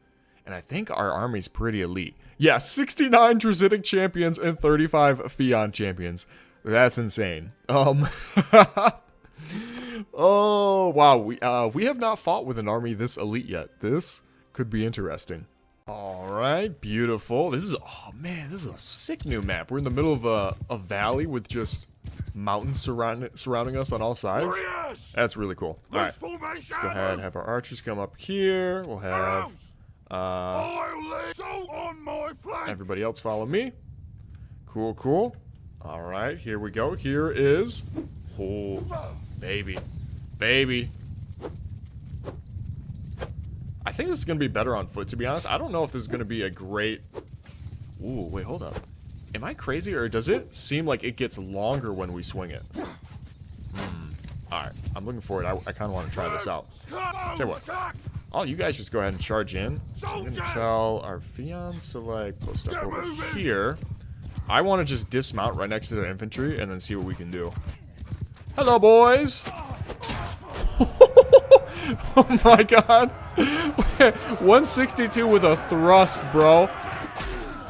and I think our army's pretty elite. Yeah, 69 Druidic champions and 35 Fion champions. That's insane. Oh wow, we have not fought with an army this elite yet. This could be interesting. All right, beautiful. This is, oh man, this is a sick new map. We're in the middle of a valley with just mountains surrounding us on all sides. That's really cool. All right, let's go ahead and have our archers come up here. We'll have everybody else follow me. Cool, cool. All right, here we go. Here is, oh Baby. Baby. I think this is going to be better on foot, to be honest. I don't know if this is going to be a great... Ooh, wait, hold up. Am I crazy, or does it seem like it gets longer when we swing it? Alright, I'm looking for it. I kind of want to try this out. Tell you what. Oh, you guys just go ahead and charge in. I'm going to tell our Fions to, like, post up over here. I want to just dismount right next to their infantry and then see what we can do. Hello, boys! Oh my god. 162 with a thrust, bro.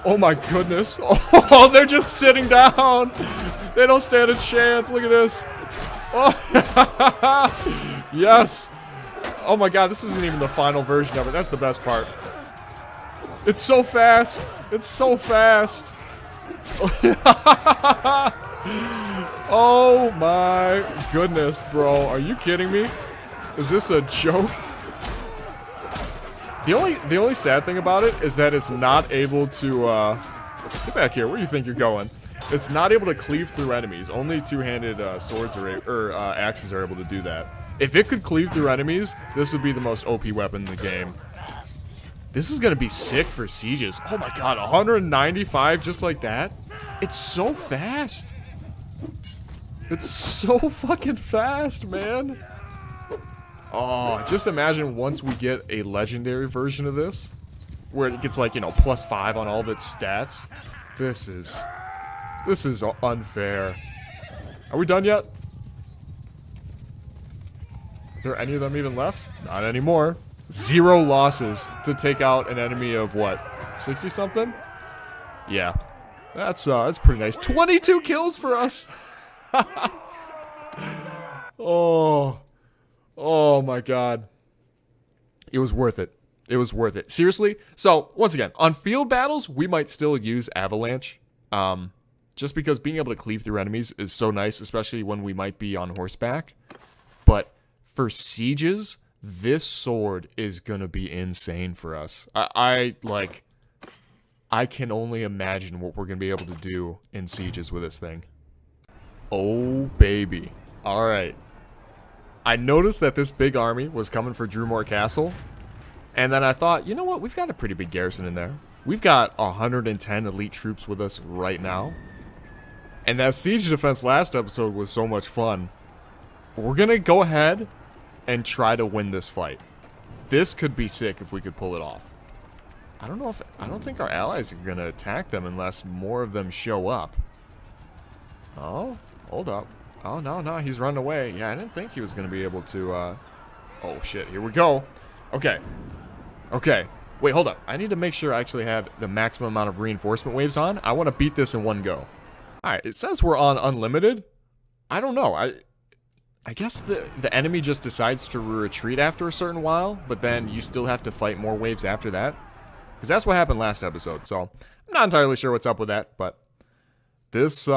Oh my goodness. Oh, they're just sitting down. They don't stand a chance. Look at this. Oh, yes. Oh my god, this isn't even the final version of it. That's the best part. It's so fast. It's so fast. Oh my goodness, bro. Are you kidding me? Is this a joke? The only sad thing about it is that it's not able to, get back here. Where do you think you're going? It's not able to cleave through enemies. Only two-handed swords or axes are able to do that. If it could cleave through enemies, this would be the most OP weapon in the game. This is gonna be sick for sieges. Oh my god, 195 just like that? It's so fast. It's so fucking fast, man. Oh, just imagine once we get a legendary version of this, where it gets like, you know, +5 on all of its stats. This is unfair. Are we done yet? Are there any of them even left? Not anymore. 0 losses to take out an enemy of what? 60 something? Yeah. That's pretty nice. 22 kills for us. Oh my god. It was worth it. It was worth it. Seriously? So, once again, on field battles, we might still use Avalanche. Just because being able to cleave through enemies is so nice, especially when we might be on horseback. But for sieges, this sword is gonna be insane for us. I can only imagine what we're gonna be able to do in sieges with this thing. Oh, baby. Alright. I noticed that this big army was coming for Drewmore Castle. And then I thought, you know what? We've got a pretty big garrison in there. We've got 110 elite troops with us right now. And that siege defense last episode was so much fun. We're gonna go ahead and try to win this fight. This could be sick if we could pull it off. I don't think our allies are gonna attack them unless more of them show up. Oh, hold up. Oh, no, he's running away. Yeah, I didn't think he was going to be able to, Oh, shit, here we go. Okay. Okay. Wait, hold up. I need to make sure I actually have the maximum amount of reinforcement waves on. I want to beat this in one go. Alright, it says we're on unlimited. I don't know. I guess the enemy just decides to retreat after a certain while, but then you still have to fight more waves after that. Because that's what happened last episode, so I'm not entirely sure what's up with that, but this,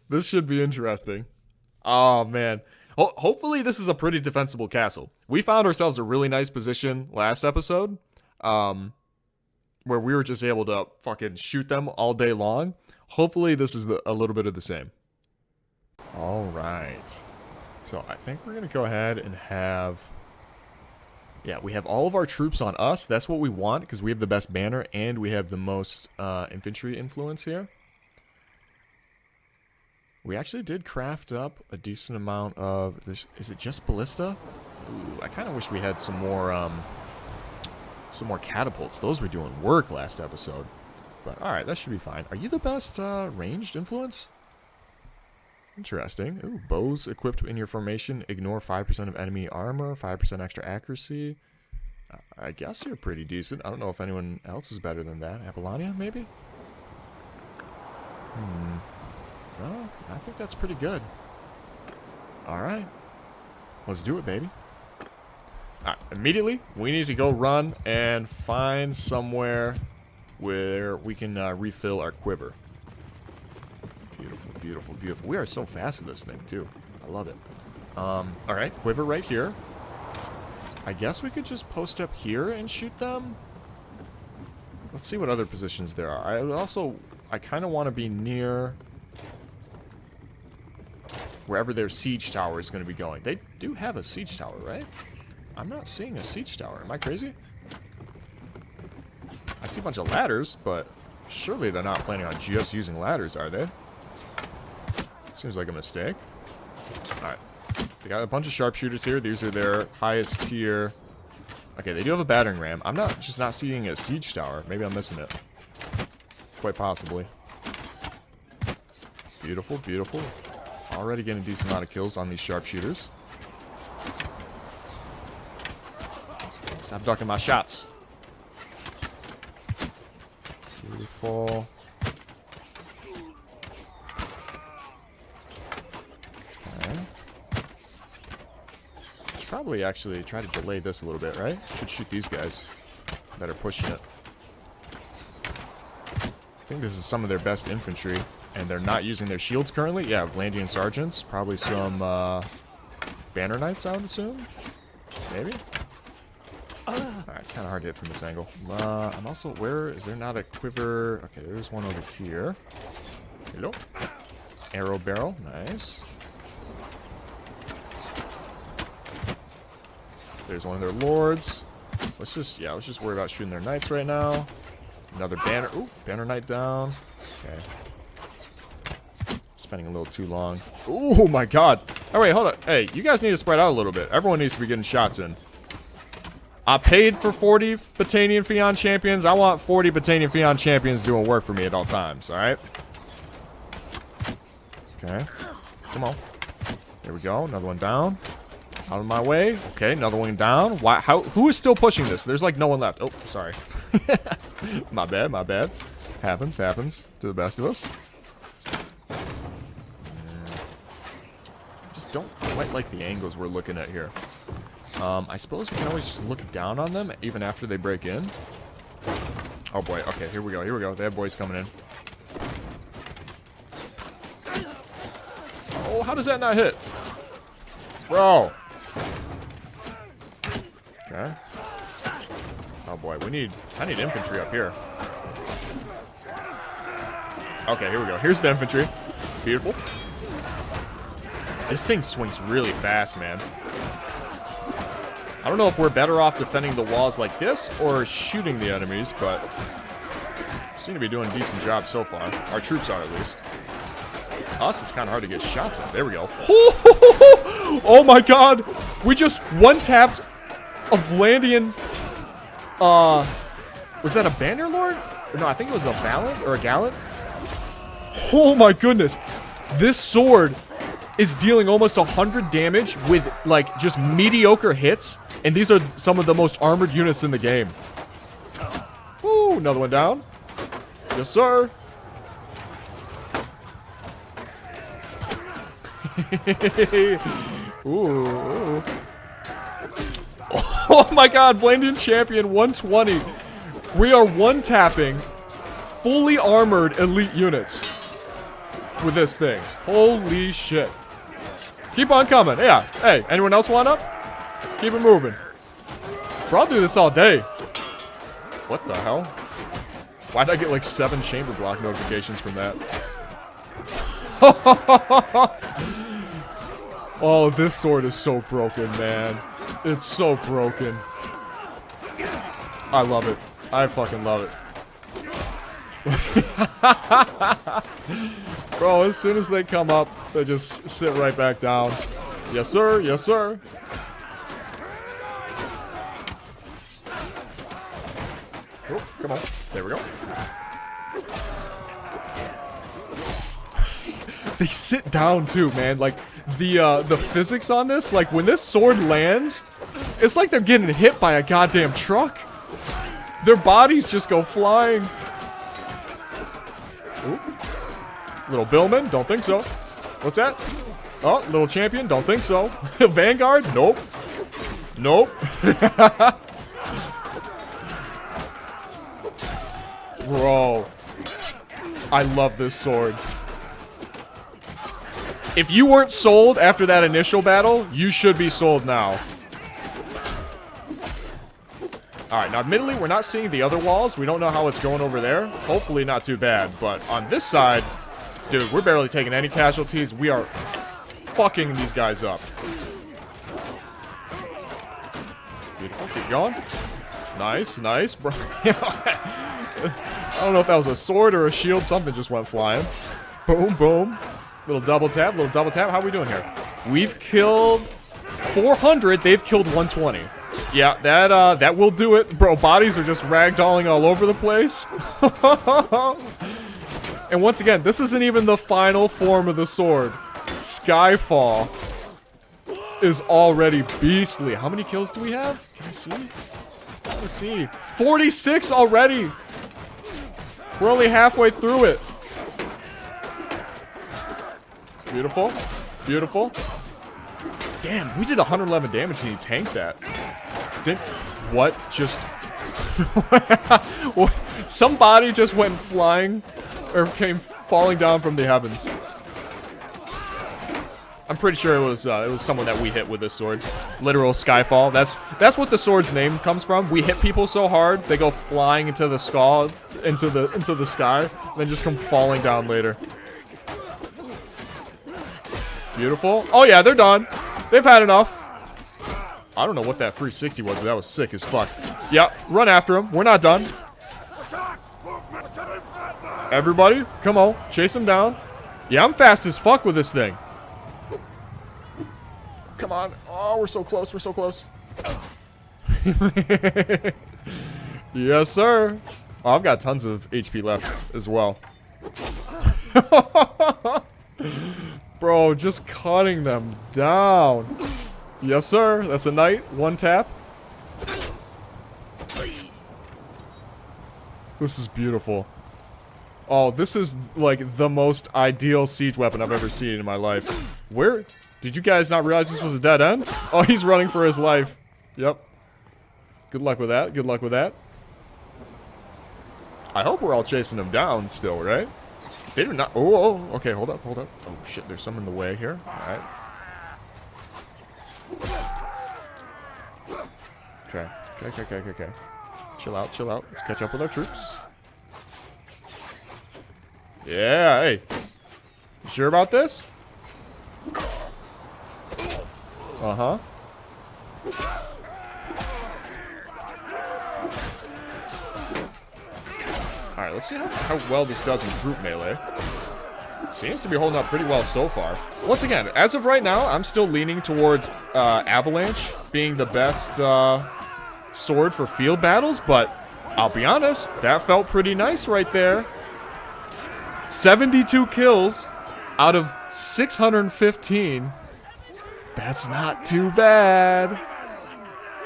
this should be interesting. Oh, man. Hopefully this is a pretty defensible castle. We found ourselves a really nice position last episode, where we were just able to fucking shoot them all day long. Hopefully this is a little bit of the same. All right. So I think we're going to go ahead and have... Yeah, we have all of our troops on us. That's what we want because we have the best banner and we have the most infantry influence here. We actually did craft up a decent amount of... Is it just ballista? Ooh, I kind of wish we had some more catapults. Those were doing work last episode. But alright, that should be fine. Are you the best ranged influence? Interesting. Ooh, bows equipped in your formation. Ignore 5% of enemy armor. 5% extra accuracy. I guess you're pretty decent. I don't know if anyone else is better than that. Apollonia, maybe? Well, I think that's pretty good. Alright. Let's do it, baby. Alright, immediately, we need to go run and find somewhere where we can refill our quiver. Beautiful, beautiful, beautiful. We are so fast with this thing, too. I love it. Alright, quiver right here. I guess we could just post up here and shoot them. Let's see what other positions there are. I kind of want to be near... wherever their siege tower is going to be going. They do have a siege tower, right? I'm not seeing a siege tower. Am I crazy? I see a bunch of ladders, but surely they're not planning on just using ladders, are they? Seems like a mistake. Alright. They got a bunch of sharpshooters here. These are their highest tier. Okay, they do have a battering ram. I'm just not seeing a siege tower. Maybe I'm missing it. Quite possibly. Beautiful, beautiful. Already getting a decent amount of kills on these sharpshooters. Stop ducking my shots. Beautiful. Okay. Should probably actually try to delay this a little bit, right? Should shoot these guys that are pushing it. I think this is some of their best infantry, and they're not using their shields currently. Yeah, Vlandian sergeants, probably some banner knights, I would assume. Maybe. Alright, it's kind of hard to hit from this angle. I'm also, where is there not a quiver? Okay, there's one over here. Hello. Arrow barrel, nice. There's one of their lords. Let's just worry about shooting their knights right now. Another banner, ooh, banner knight down. Okay. Spending a little too long. Oh my god. Oh wait, hold on. Hey, you guys need to spread out a little bit. Everyone needs to be getting shots in. I paid for 40 Battanian Fion champions. I want 40 Battanian Fion champions doing work for me at all times, alright? Okay. Come on. There we go. Another one down. Out of my way. Okay, another one down. Why? Who is still pushing this? There's like no one left. Oh, sorry. My bad, my bad. Happens to the best of us. Just don't quite like the angles we're looking at here. I suppose we can always just look down on them even after they break in. Oh boy, okay, here we go. They have boys coming in. Oh, how does that not hit? Bro. Okay. Oh boy, I need infantry up here. Okay, here we go. Here's the infantry. Beautiful. This thing swings really fast, man. I don't know if we're better off defending the walls like this or shooting the enemies, but we seem to be doing a decent job so far. Our troops are, at least. Us, it's kind of hard to get shots at. There we go. Oh my god! We just one-tapped a Vlandian... was that a Bannerlord? No, I think it was a Valiant or a Gallant. Oh my goodness! This sword is dealing almost 100 damage with, like, just mediocre hits. And these are some of the most armored units in the game. Ooh, another one down. Yes, sir. Ooh. Oh my god, Vlandian champion 120. We are one-tapping fully armored elite units with this thing. Holy shit. Keep on coming. Yeah. Hey, anyone else want up? Keep it moving. Bro, I'll do this all day. What the hell? Why'd I get like 7 chamber block notifications from that? Oh, this sword is so broken, man. It's so broken. I love it. I fucking love it. Bro, as soon as they come up, they just sit right back down. Yes, sir. Yes, sir. Oh, come on. There we go. They sit down too, man. Like the physics on this, like when this sword lands, it's like they're getting hit by a goddamn truck. Their bodies just go flying. Ooh. Little Billman, don't think so. What's that? Oh, little champion, don't think so. Vanguard, nope. Nope. Bro, I love this sword. If you weren't sold after that initial battle, you should be sold now. Alright, now admittedly, we're not seeing the other walls. We don't know how it's going over there. Hopefully not too bad. But on this side, dude, we're barely taking any casualties. We are fucking these guys up. Beautiful. Keep going. Nice, nice, bro. I don't know if that was a sword or a shield. Something just went flying. Boom, boom. Little double tap, little double tap. How are we doing here? We've killed 400. They've killed 120. Yeah, that will do it. Bro, bodies are just ragdolling all over the place. And once again, this isn't even the final form of the sword. Skyfall is already beastly. How many kills do we have? Can I see? Let's see. 46 already. We're only halfway through it. Beautiful. Beautiful. Damn, we did 111 damage and he tanked that. What just... Somebody just went flying, or came falling down from the heavens. I'm pretty sure it was someone that we hit with this sword. Literal Skyfall. That's what the sword's name comes from. We hit people so hard they go flying into the skull, into the sky, and then just come falling down later. Beautiful. Oh yeah, they're done. They've had enough. I don't know what that 360 was, but that was sick as fuck. Yep, run after him. We're not done. Everybody, come on, chase him down. Yeah, I'm fast as fuck with this thing. Come on. Oh, we're so close. We're so close. Yes, sir. Oh, I've got tons of HP left as well. Bro, just cutting them down. Yes, sir. That's a knight. One tap. This is beautiful. Oh, this is like the most ideal siege weapon I've ever seen in my life. Where? Did you guys not realize this was a dead end? Oh, he's running for his life. Yep. Good luck with that. Good luck with that. I hope we're all chasing him down still, right? They do not. Oh, okay. Hold up. Hold up. Oh, shit. There's some in the way here. All right. Okay. Okay. Chill out. Chill out. Let's catch up with our troops. Yeah. Hey. You sure about this? Uh-huh. Alright, let's see how well this does in group melee. Seems to be holding up pretty well so far. Once again, as of right now, I'm still leaning towards Avalanche being the best sword for field battles, but I'll be honest, that felt pretty nice right there. 72 kills out of 615. That's not too bad.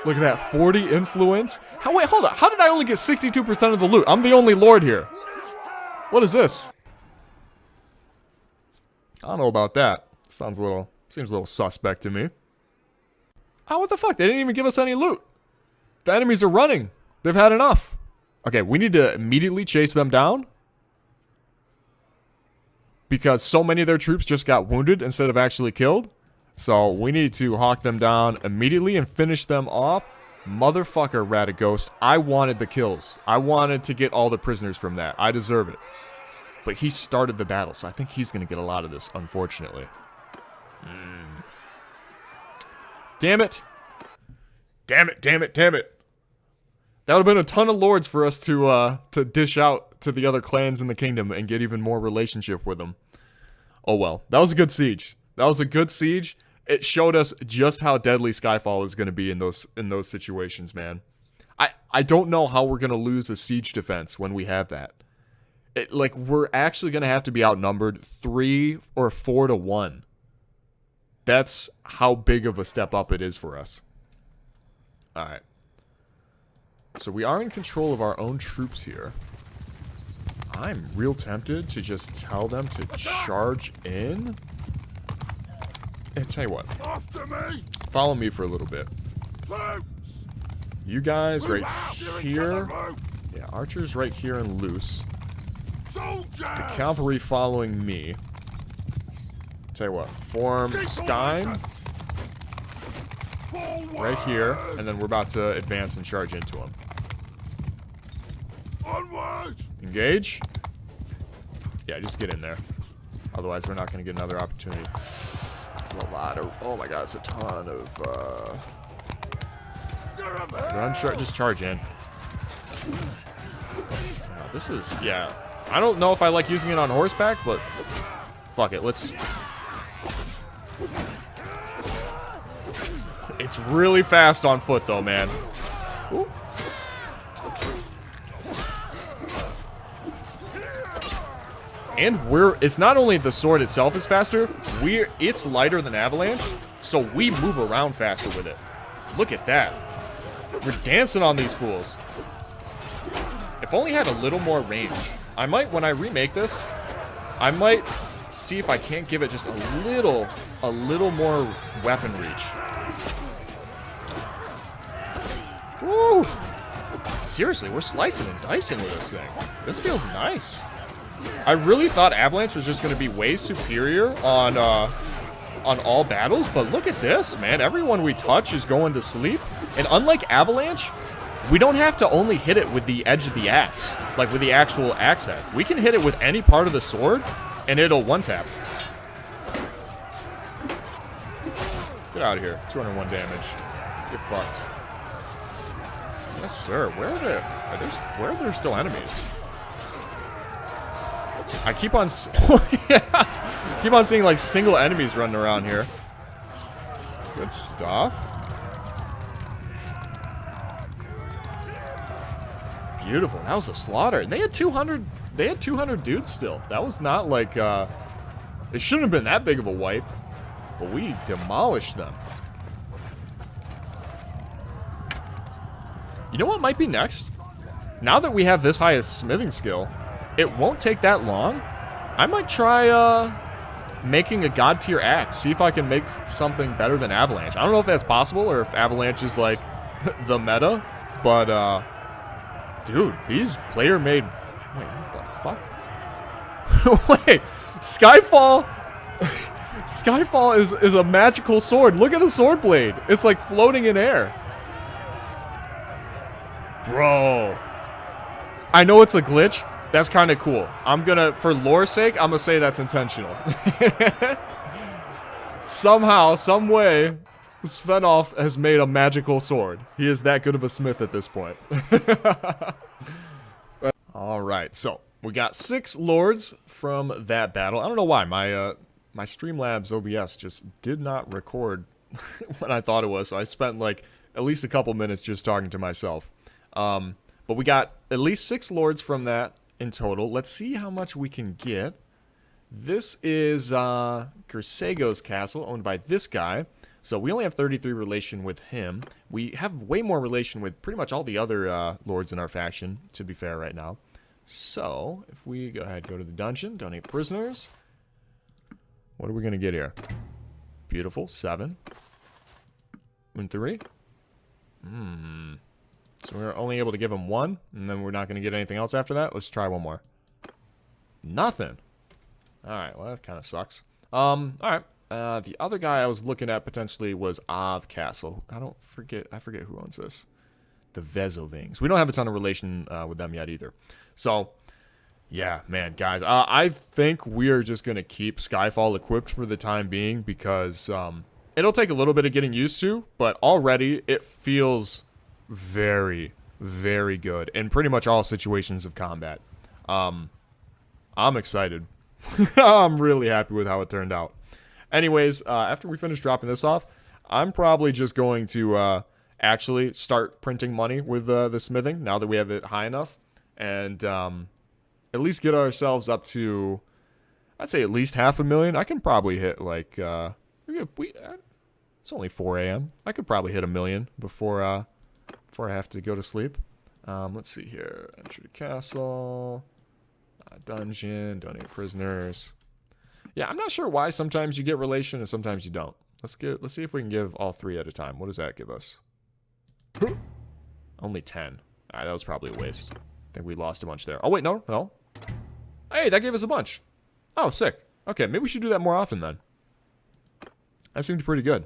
Look at that, 40 influence. Wait, hold on. How did I only get 62% of the loot? I'm the only lord here. What is this? I don't know about that. Seems a little suspect to me. Oh, what the fuck? They didn't even give us any loot. The enemies are running. They've had enough. Okay, we need to immediately chase them down. Because so many of their troops just got wounded instead of actually killed. So we need to hawk them down immediately and finish them off. Motherfucker, Radaghost. I wanted the kills. I wanted to get all the prisoners from that. I deserve it. But he started the battle, so I think he's going to get a lot of this, unfortunately. Damn it. Damn it. That would have been a ton of lords for us to dish out to the other clans in the kingdom and get even more relationship with them. Oh well. That was a good siege. It showed us just how deadly Skyfall is going to be in those situations, man. I don't know how we're going to lose a siege defense when we have that. We're actually going to have to be outnumbered 3 or 4 to 1. That's how big of a step up it is for us. Alright. So we are in control of our own troops here. I'm real tempted to just tell them to charge in. And tell you what. Follow me for a little bit. You guys right here. Yeah, archers right here and loose. The cavalry following me. Tell you what. Form Stein. Right here. And then we're about to advance and charge into them. Engage. Yeah, just get in there. Otherwise, we're not going to get another opportunity. What lot of... Oh my god, it's a ton of... I'm sure, just charge in. Wow, this is... Yeah. I don't know if I like using it on horseback, but... Fuck it, let's... It's really fast on foot, though, man. Ooh. And it's not only the sword itself is faster, it's lighter than Avalanche, so we move around faster with it. Look at that. We're dancing on these fools. If only had a little more range. I might, when I remake this, I might see if I can't give it just a little more weapon reach. Woo! Seriously, we're slicing and dicing with this thing. This feels nice. I really thought Avalanche was just going to be way superior on all battles, but look at this, man. Everyone we touch is going to sleep. And unlike Avalanche, we don't have to only hit it with the edge of the axe, like with the actual axe head. We can hit it with any part of the sword, and it'll one-tap. Get out of here. 201 damage. You're fucked. Yes, sir. Where are there still enemies? I keep on keep on seeing like single enemies running around here. Good stuff. Beautiful. That was a slaughter. And they had 200. They had 200 dudes still. That was not like. It shouldn't have been that big of a wipe, but we demolished them. You know what might be next? Now that we have this highest smithing skill, it won't take that long. I might try making a god tier axe. See if I can make something better than Avalanche. I don't know if that's possible or if Avalanche is like the meta, but dude, these player made. Wait, what the fuck? Wait, Skyfall. Skyfall is a magical sword. Look at the sword blade. It's like floating in air. Bro. I know it's a glitch. That's kind of cool. I'm gonna, for lore's sake, I'm gonna say that's intentional. Somehow, some way, Svenalf has made a magical sword. He is that good of a smith at this point. Alright, so we got 6 lords from that battle. I don't know why. My Streamlabs OBS just did not record when I thought it was, so I spent like at least a couple minutes just talking to myself. But we got at least 6 lords from that in total. Let's see how much we can get. This is Gersego's castle, owned by this guy. So we only have 33 relation with him. We have way more relation with pretty much all the other lords in our faction, to be fair right now. So, if we go ahead, go to the dungeon, donate prisoners. What are we going to get here? Beautiful, 7. And 3. So we're only able to give him 1, and then we're not going to get anything else after that. Let's try one more. Nothing. Alright, well that kind of sucks. Alright. The other guy I was looking at potentially was Av Castle. I forget who owns this. The Vezelvings. We don't have a ton of relation with them yet either. So, yeah, man, guys. I think we are just going to keep Skyfall equipped for the time being because it'll take a little bit of getting used to, but already it feels very, very good in pretty much all situations of combat. I'm excited. I'm really happy with how it turned out. Anyways, after we finish dropping this off, I'm probably just going to actually start printing money with the smithing now that we have it high enough. And at least get ourselves up to, I'd say at least 500,000. I can probably hit like, it's only 4 a.m. I could probably hit 1 million before I have to go to sleep. Let's see here. Enter the castle. Dungeon. Donate prisoners. Yeah, I'm not sure why sometimes you get relation and sometimes you don't. Let's see if we can give all 3 at a time. What does that give us? Only 10. Alright, that was probably a waste. I think we lost a bunch there. Oh, wait, no. Hey, that gave us a bunch. Oh, sick. Okay, maybe we should do that more often then. That seemed pretty good.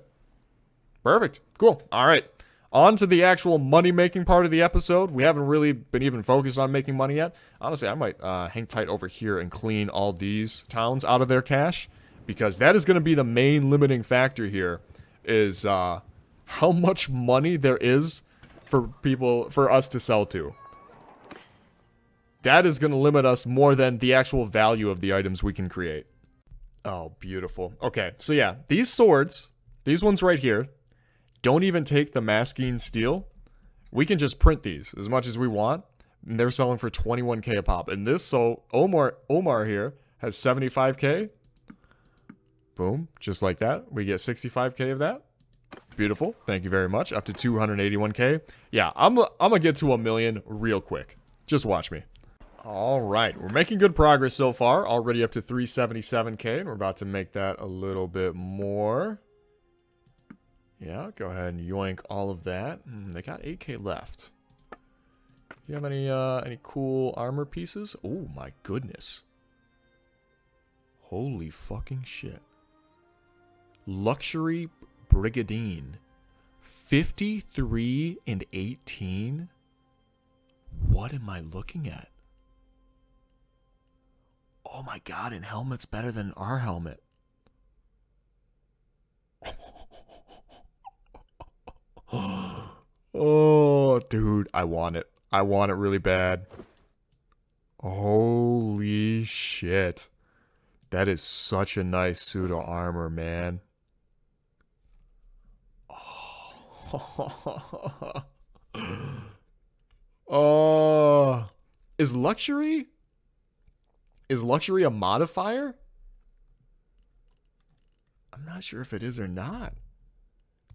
Perfect. Cool. Alright. On to the actual money-making part of the episode. We haven't really been even focused on making money yet. Honestly, I might hang tight over here and clean all these towns out of their cash. because that is going to be the main limiting factor here, is how much money there is for us to sell to. That is going to limit us more than the actual value of the items we can create. Oh, beautiful. Okay, so yeah, these swords, these ones right here, don't even take the masking steel. We can just print these as much as we want, and they're selling for 21k a pop. And this, so Omar here has 75k. Boom, just like that. We get 65k of that. Beautiful. Thank you very much. Up to 281k. Yeah, I'm gonna get to 1 million real quick. Just watch me. All right, we're making good progress so far. Already up to 377k, and we're about to make that a little bit more. Yeah, go ahead and yoink all of that. They got 8k left. Do you have any cool armor pieces? Oh my goodness. Holy fucking shit. Luxury Brigadine. 53 and 18? What am I looking at? Oh my god, and helmet's better than our helmet. Oh, dude, I want it. I want it really bad. Holy shit. That is such a nice pseudo armor, man. Oh. Is luxury a modifier? I'm not sure if it is or not.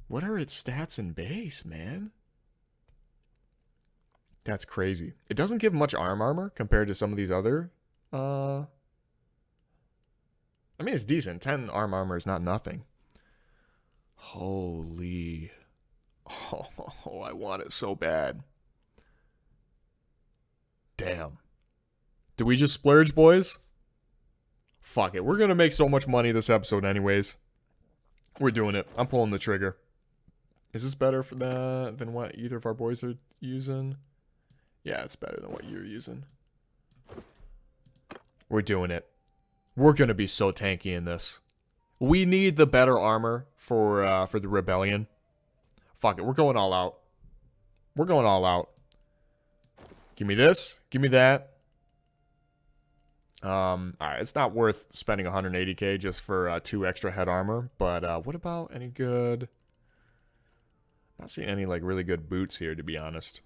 What are its stats and base, man? That's crazy. It doesn't give much armor compared to some of these other. I mean, it's decent. 10 armor is not nothing. Holy. Oh, I want it so bad. Damn. Did we just splurge, boys? Fuck it. We're going to make so much money this episode anyways. We're doing it. I'm pulling the trigger. Is this better for than what either of our boys are using? Yeah, it's better than what you're using. We're doing it. We're going to be so tanky in this. We need the better armor for the rebellion. Fuck it. We're going all out. We're going all out. Give me this. Give me that. Alright, it's not worth spending 180k just for 2 extra head armor, but what about any good... Not seeing any like really good boots here, to be honest.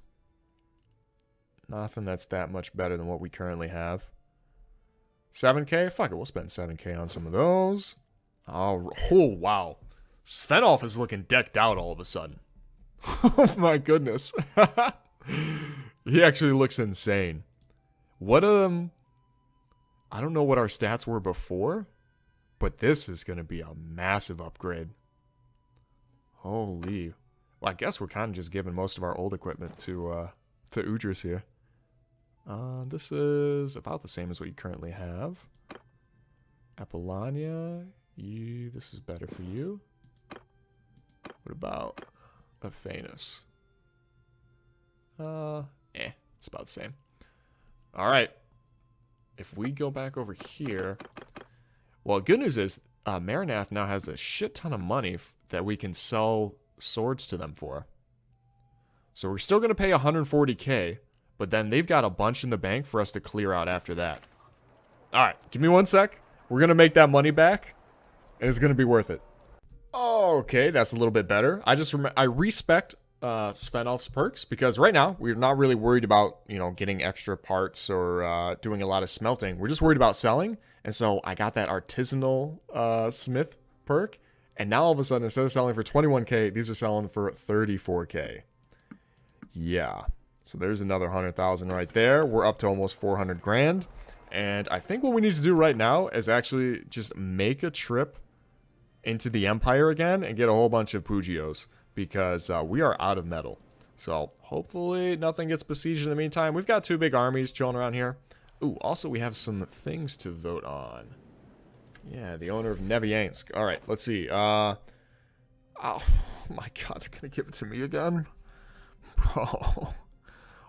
Nothing that's that much better than what we currently have. 7k? Fuck it, we'll spend 7k on some of those. Oh, wow. Svenalf is looking decked out all of a sudden. Oh my goodness. He actually looks insane. What, I don't know what our stats were before, but this is going to be a massive upgrade. Holy. Well, I guess we're kind of just giving most of our old equipment to Udris here. This is about the same as what you currently have. Apollonia, this is better for you. What about Aphanus? It's about the same. All right. If we go back over here, well, good news is Marinath now has a shit ton of money that we can sell swords to them for. So we're still going to pay 140k, but then they've got a bunch in the bank for us to clear out after that. All right, give me 1 sec. We're going to make that money back, and it's going to be worth it. Okay, that's a little bit better. I respect Svenalf's perks because right now we're not really worried about, you know, getting extra parts or doing a lot of smelting. We're just worried about selling. And so I got that artisanal smith perk, and now all of a sudden, instead of selling for 21k, these are selling for 34k. Yeah, so there's another 100,000 right there. We're up to almost 400 grand, and I think what we need to do right now is actually just make a trip into the Empire again and get a whole bunch of Pugios, because we are out of metal. So hopefully nothing gets besieged in the meantime. We've got 2 big armies chilling around here. Ooh, also we have some things to vote on. Yeah, the owner of Neviansk. All right, let's see. Oh my god, they're gonna give it to me again? Bro.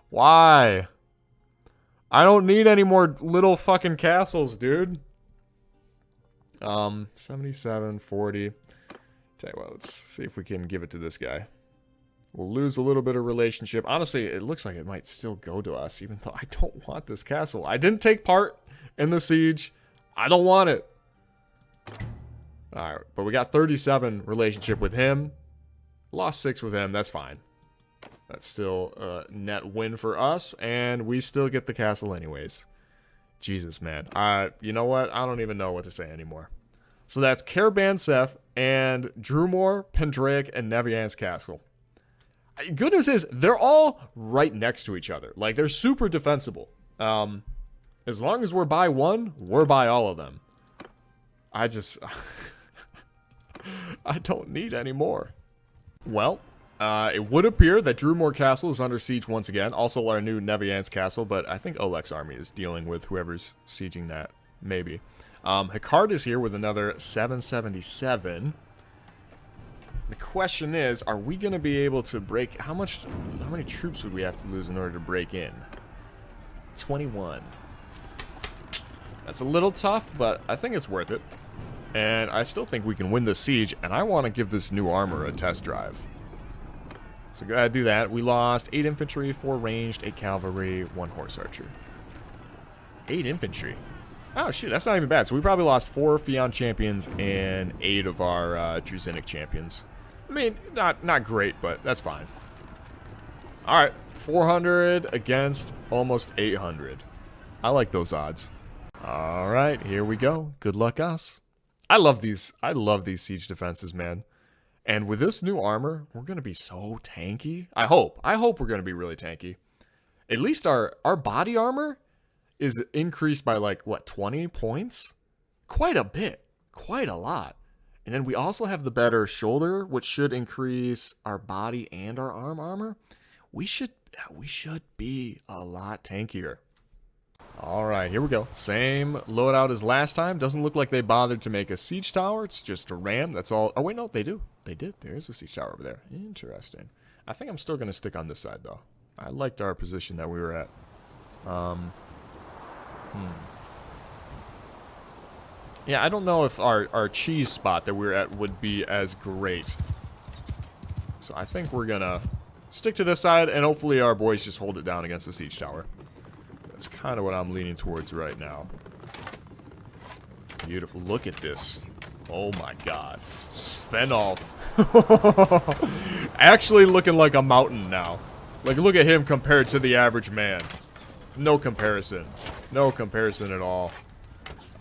Why? I don't need any more little fucking castles, dude. 77, 40. Tell you what, let's see if we can give it to this guy. We'll lose a little bit of relationship. Honestly, it looks like it might still go to us, even though I don't want this castle. I didn't take part in the siege. I don't want it. Alright, but we got 37 relationship with him. Lost 6 with him, that's fine. That's still a net win for us, and we still get the castle anyways. Jesus, man. You know what? I don't even know what to say anymore. So that's Caravanserai and Drumore, Pendraic, and Nevian's castle. Good news is, they're all right next to each other. Like, they're super defensible. As long as we're by one, we're by all of them. I just... I don't need any more. Well, it would appear that Drumore Castle is under siege once again. Also our new Nevian's castle, but I think Oleg's army is dealing with whoever's sieging that. Maybe. Hikard is here with another 777. The question is, are we going to be able to break... How many troops would we have to lose in order to break in? 21. That's a little tough, but I think it's worth it. And I still think we can win this siege, and I want to give this new armor a test drive. So go ahead and do that. We lost 8 infantry, 4 ranged, 8 cavalry, 1 horse archer. 8 infantry. Oh, shoot, that's not even bad. So we probably lost 4 Fian champions and 8 of our Druzinic champions. I mean, not great, but that's fine. Alright, 400 against almost 800. I like those odds. Alright, here we go. Good luck us. I love these siege defenses, man. And with this new armor, we're going to be so tanky. I hope we're going to be really tanky. At least our body armor is increased by like, what, 20 points? Quite a bit. Quite a lot. And then we also have the better shoulder, which should increase our body and our arm armor. We should be a lot tankier. Alright, here we go. Same loadout as last time. Doesn't look like they bothered to make a siege tower. It's just a ram. That's all. Oh, wait, no, they do. They did. There is a siege tower over there. Interesting. I think I'm still going to stick on this side, though. I liked our position that we were at. Yeah, I don't know if our cheese spot that we were at would be as great. So I think we're going to stick to this side, and hopefully our boys just hold it down against the siege tower. That's kind of what I'm leaning towards right now. Beautiful. Look at this. Oh my god. Svenalf. Actually looking like a mountain now. Like, look at him compared to the average man. No comparison. No comparison at all.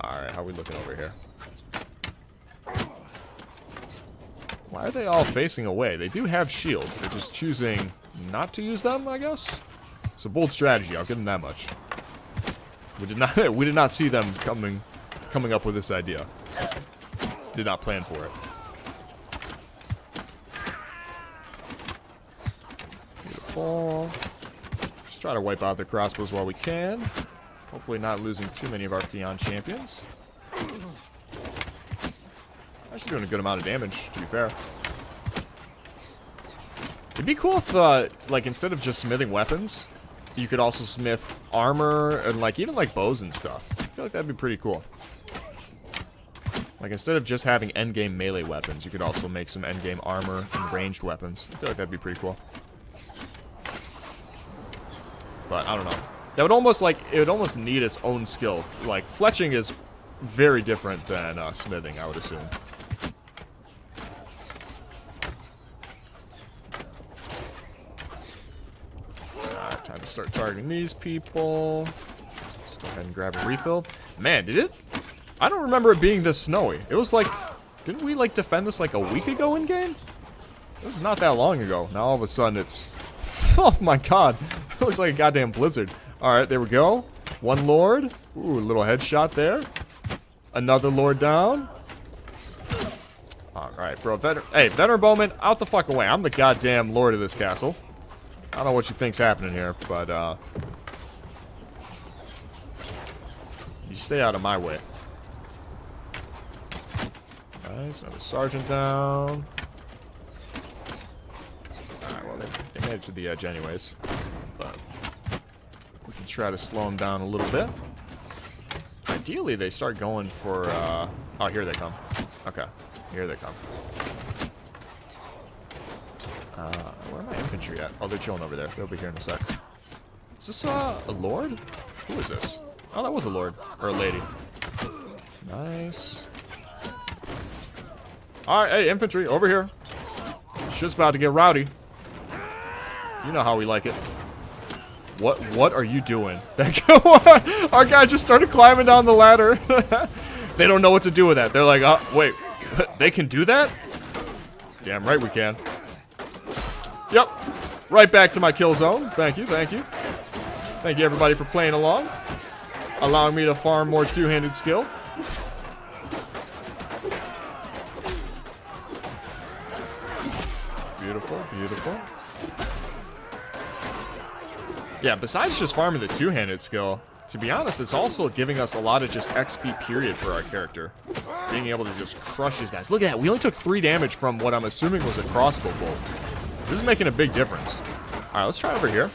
Alright, how are we looking over here? Why are they all facing away? They do have shields. They're just choosing not to use them, I guess? It's a bold strategy, I'll give them that much. We did not see them coming up with this idea. Did not plan for it. Beautiful. Just try to wipe out the crossbows while we can. Hopefully not losing too many of our Fian champions. Actually doing a good amount of damage, to be fair. It'd be cool if, like, instead of just smithing weapons, you could also smith armor and, like, even, like, bows and stuff. I feel like that'd be pretty cool. Like, instead of just having endgame melee weapons, you could also make some endgame armor and ranged weapons. I feel like that'd be pretty cool. But, I don't know. That would almost, like, it would almost need its own skill. Like, fletching is very different than smithing, I would assume. Time to start targeting these people. Just go ahead and grab a refill. Man, did it? I don't remember it being this snowy. It was like, didn't we like defend this like a week ago in game? This is not that long ago. Now all of a sudden it's, oh my god, it looks like a goddamn blizzard. All right, there we go. One lord. Ooh, a little headshot there. Another lord down. All right, bro. Hey, veteran bowman, out the fuck away. I'm the goddamn lord of this castle. I don't know what you think's happening here, but, you stay out of my way. Nice, another sergeant down. Alright, well, they made it to the edge anyways. But we can try to slow them down a little bit. Ideally, they start going for, Oh, here they come. Okay. Here they come. Where are my infantry at? Oh, they're chilling over there. They'll be here in a sec. Is this, a lord? Who is this? Oh, that was a lord. Or a lady. Nice. Alright, hey, infantry, over here. Shit's about to get rowdy. You know how we like it. What are you doing? Our guy just started climbing down the ladder. They don't know what to do with that. They're like, oh, wait. They can do that? Damn right we can. Yep. Right back to my kill zone. Thank you, thank you. Thank you, everybody, for playing along. Allowing me to farm more two-handed skill. Beautiful, beautiful. Yeah, besides just farming the two-handed skill, to be honest, it's also giving us a lot of just XP period for our character. Being able to just crush these guys. Look at that, we only took 3 damage from what I'm assuming was a crossbow bolt. This is making a big difference. Alright, let's try over here.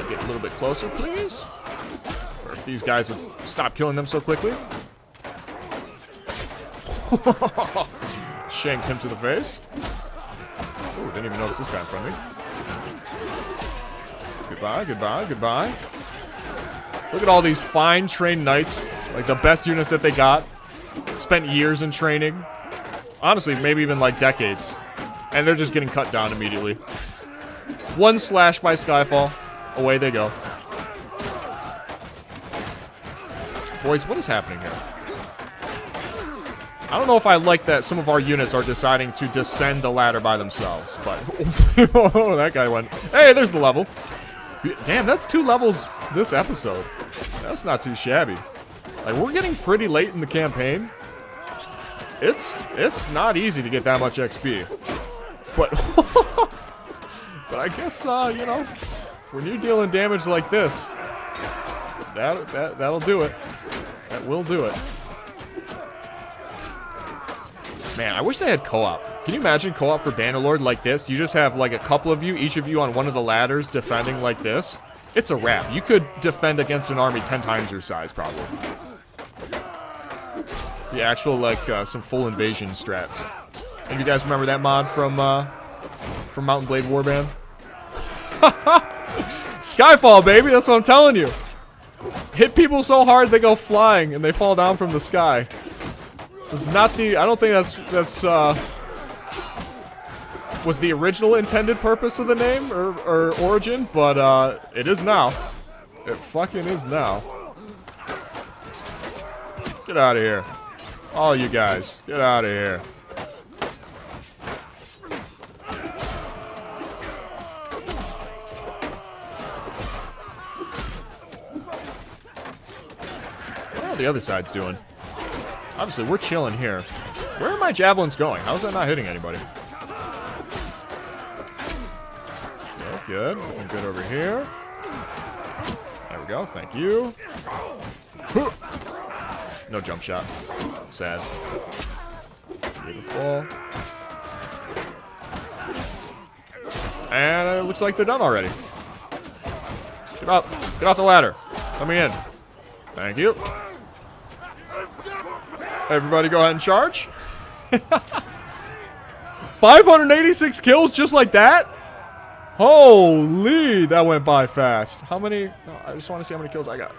Get a little bit closer, please. Or if these guys would stop killing them so quickly. Shanked him to the face. Ooh, didn't even notice this guy in front of me. Goodbye, goodbye, goodbye. Look at all these fine trained knights. Like the best units that they got. Spent years in training. Honestly, maybe even like decades. And they're just getting cut down immediately. One slash by Skyfall. Away they go. Boys, what is happening here? I don't know if I like that some of our units are deciding to descend the ladder by themselves, but... Oh, that guy went... Hey, there's the level. Damn, that's 2 levels this episode. That's not too shabby. Like, we're getting pretty late in the campaign. It's not easy to get that much XP. But... but I guess, you know, when you're dealing damage like this, that'll do it. That will do it. Man, I wish they had co-op. Can you imagine co-op for Bannerlord like this? You just have like a couple of you, each of you on one of the ladders defending like this. It's a wrap. You could defend against an army 10 times your size, probably. The actual, like, some full invasion strats. And you guys remember that mod from Mountain Blade Warband? Skyfall, baby! That's what I'm telling you! Hit people so hard they go flying and they fall down from the sky. This is not the... I don't think that's was the original intended purpose of the name or origin, but it is now. It fucking is now. Get out of here. All you guys, get out of here. What are the other side's doing? Obviously, we're chilling here. Where are my javelins going? How is that not hitting anybody? Good, good. Looking good over here. There we go. Thank you. No jump shot. Sad. Beautiful. And it looks like they're done already. Get off the ladder. Let me in. Thank you. Everybody go ahead and charge. 586 kills just like that? Holy, that went by fast. How many? Oh, I just want to see how many kills I got.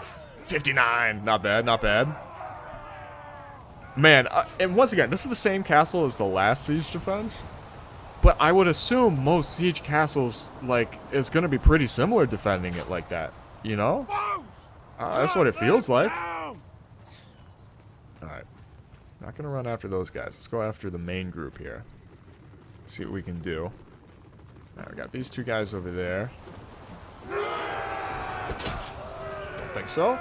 59. Not bad, not bad. Man, and once again, this is the same castle as the last siege defense. But I would assume most siege castles, like, it's going to be pretty similar defending it like that. You know? That's what it feels like. Alright. Not going to run after those guys. Let's go after the main group here. See what we can do. Alright, we got these 2 guys over there. Don't think so.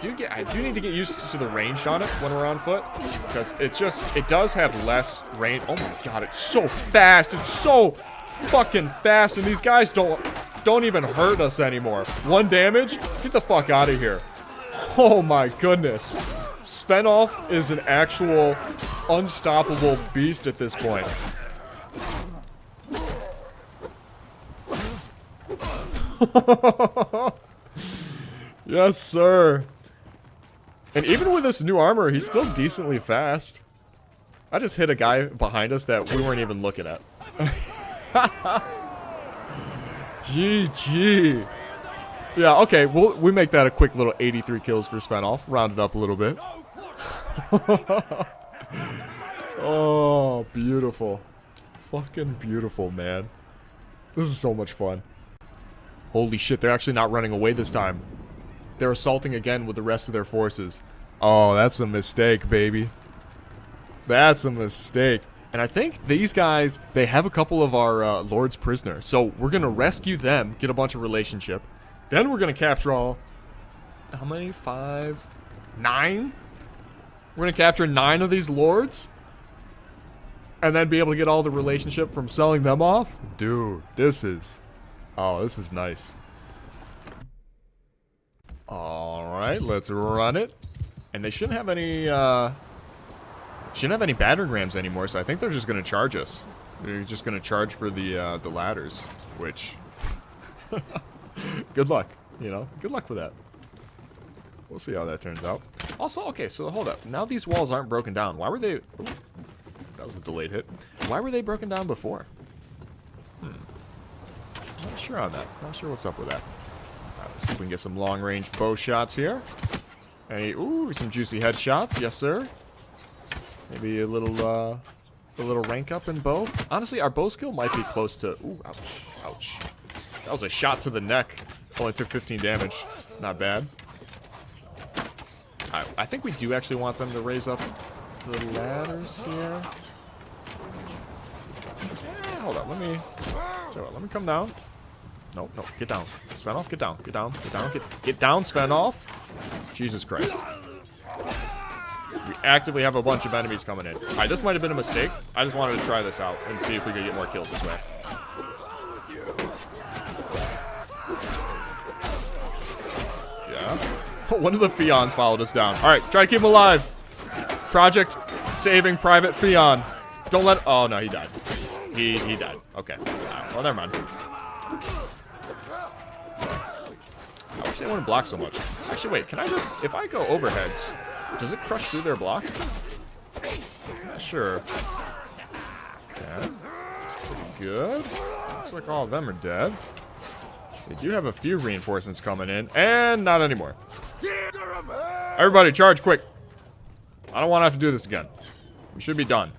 I do need to get used to the range on it when we're on foot, because it does have less range. Oh my god, it's so fast. It's so fucking fast, and these guys don't even hurt us anymore. 1 damage? Get the fuck out of here. Oh my goodness. Svenalf is an actual unstoppable beast at this point. Yes, sir. And even with this new armor, he's still decently fast. I just hit a guy behind us that we weren't even looking at. GG. Yeah, okay, we make that a quick little 83 kills for Svenalf. Round it up a little bit. Oh, beautiful. Fucking beautiful, man. This is so much fun. Holy shit, they're actually not running away this time. They're assaulting again with the rest of their forces. Oh, that's a mistake, baby. That's a mistake. And I think these guys, they have a couple of our Lord's prisoners. So we're going to rescue them, get a bunch of relationship. Then we're going to capture all... How many? 5? 9? We're going to capture 9 of these Lords. And then be able to get all the relationship from selling them off. Dude, this is... Oh, this is nice. Alright, let's run it. And they shouldn't have any, battering rams anymore, so I think they're just gonna charge us. They're just gonna charge for the ladders, which... Good luck, you know? Good luck with that. We'll see how that turns out. Also, okay, so hold up. Now these walls aren't broken down. Why were they... Ooh, that was a delayed hit. Why were they broken down before? Not sure on that. Not sure what's up with that. Let's see if we can get some long-range bow shots here. Any, ooh, some juicy headshots. Yes, sir. Maybe a little rank up in bow. Honestly, our bow skill might be close to... Ooh, ouch. Ouch. That was a shot to the neck. Only took 15 damage. Not bad. I think we do actually want them to raise up the ladders here. Hold on, let me come down. Nope, nope, get down. Svenalf, get down, get down, get down, get down, Svenalf. Jesus Christ. We actively have a bunch of enemies coming in. Alright, this might have been a mistake. I just wanted to try this out and see if we could get more kills this way. Yeah. One of the Fions followed us down. Alright, try to keep him alive. Project saving Private Fion. Don't let... Oh, no, he died. He died. Okay. Well, never mind. I wish they wouldn't block so much. Actually, wait. Can I just... If I go overheads, does it crush through their block? I'm not sure. Okay. That's pretty good. Looks like all of them are dead. They do have a few reinforcements coming in. And not anymore. Everybody, charge quick. I don't want to have to do this again. We should be done.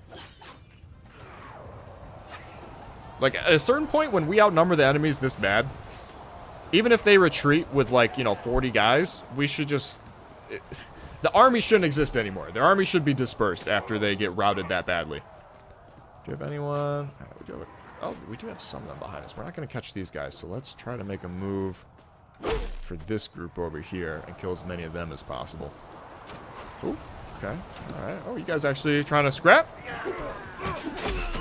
Like, at a certain point, when we outnumber the enemies this bad, even if they retreat with, like, you know, 40 guys, we should just... the army shouldn't exist anymore. The army should be dispersed after they get routed that badly. Do you have anyone? Oh, we do have some of them behind us. We're not going to catch these guys, so let's try to make a move for this group over here and kill as many of them as possible. Ooh, okay. Alright. Oh, you guys actually trying to scrap?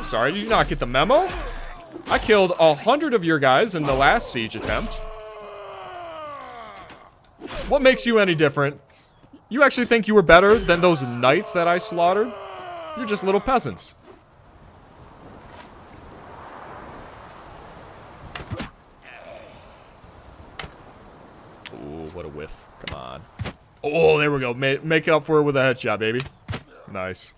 Sorry, did you not get the memo? I killed 100 of your guys in the last siege attempt. What makes you any different? You actually think you were better than those knights that I slaughtered? You're just little peasants. Ooh, what a whiff. Come on. Oh, there we go. Make it up for it with a headshot, baby. Nice.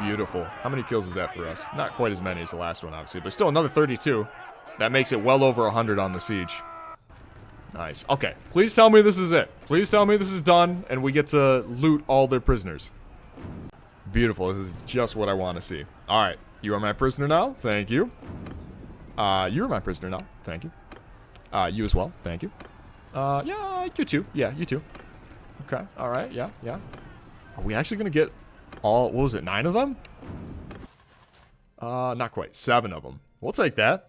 Beautiful. How many kills is that for us? Not quite as many as the last one, obviously, but still another 32. That makes it well over 100 on the siege. Nice. Okay. Please tell me this is it. Please tell me this is done, and we get to loot all their prisoners. Beautiful. This is just what I want to see. All right. You are my prisoner now. Thank you. You are my prisoner now. Thank you. You as well. Thank you. Yeah, you too. Yeah, you too. Okay. All right. Yeah, yeah. Are we actually going to get all, what was it, 9 of them? Not quite. 7 of them. We'll take that.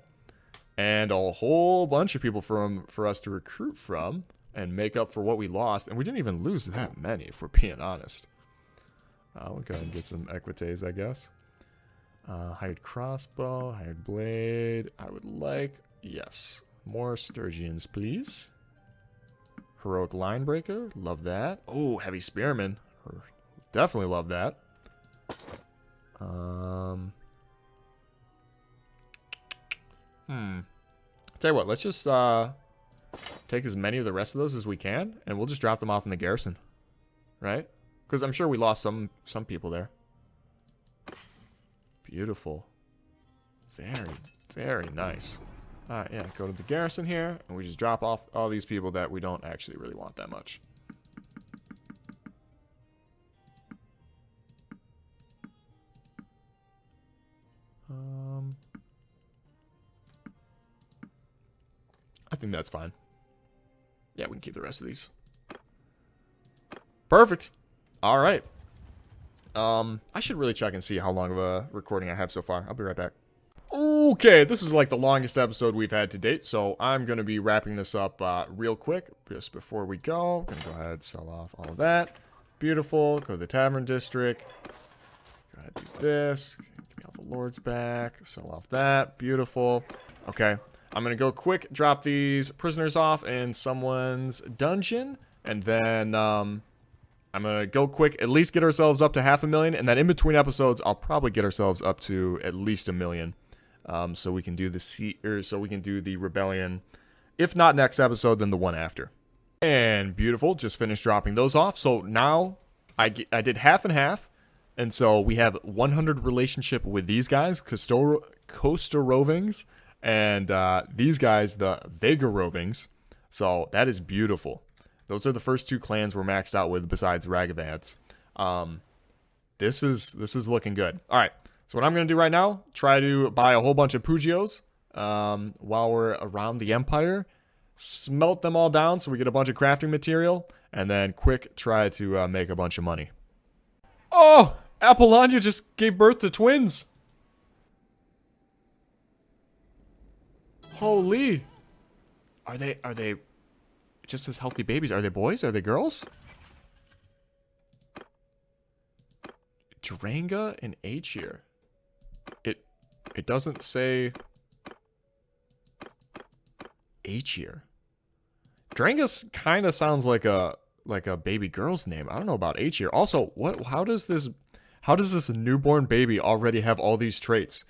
And a whole bunch of people for us to recruit from and make up for what we lost. And we didn't even lose that many, if we're being honest. We'll go ahead and get some equites, I guess. Hired crossbow, hired blade. I would like, yes, more Sturgians, please. Heroic linebreaker, love that. Oh, heavy spearman. Definitely love that. Tell you what, let's just take as many of the rest of those as we can, and we'll just drop them off in the garrison. Right? Because I'm sure we lost some people there. Beautiful. Very, very nice. Alright, yeah, go to the garrison here, and we just drop off all these people that we don't actually really want that much. I think that's fine. Yeah, we can keep the rest of these. Perfect. Alright. I should really check and see how long of a recording I have so far. I'll be right back. Okay, this is like the longest episode we've had to date, so I'm going to be wrapping this up real quick. Just before we go, I'm going to go ahead and sell off all of that. Beautiful. Go to the tavern district. Go ahead and do this. Give me all the lords back. Sell off that. Beautiful. Okay, I'm going to go quick, drop these prisoners off in someone's dungeon, and then I'm going to go quick, at least get ourselves up to 500,000, and then in between episodes, I'll probably get ourselves up to at least 1 million. So we can do the rebellion. If not next episode, then the one after. And beautiful, just finished dropping those off. So now I did half and half, and so we have 100 relationship with these guys, Costa Rovings, and these guys, the Vega Rovings. So that is beautiful. Those are the first two clans we're maxed out with besides Ragavads. This is looking good. All right. So what I'm going to do right now, try to buy a whole bunch of Pugios while we're around the Empire. Smelt them all down so we get a bunch of crafting material. And then quick try to make a bunch of money. Oh! Apollonia just gave birth to twins! Holy! Are they just as healthy babies? Are they boys? Are they girls? Dranga and Aegir. It doesn't say Aegir. Drangus kind of sounds like a baby girl's name. I don't know about Aegir. Also, how does this newborn baby already have all these traits?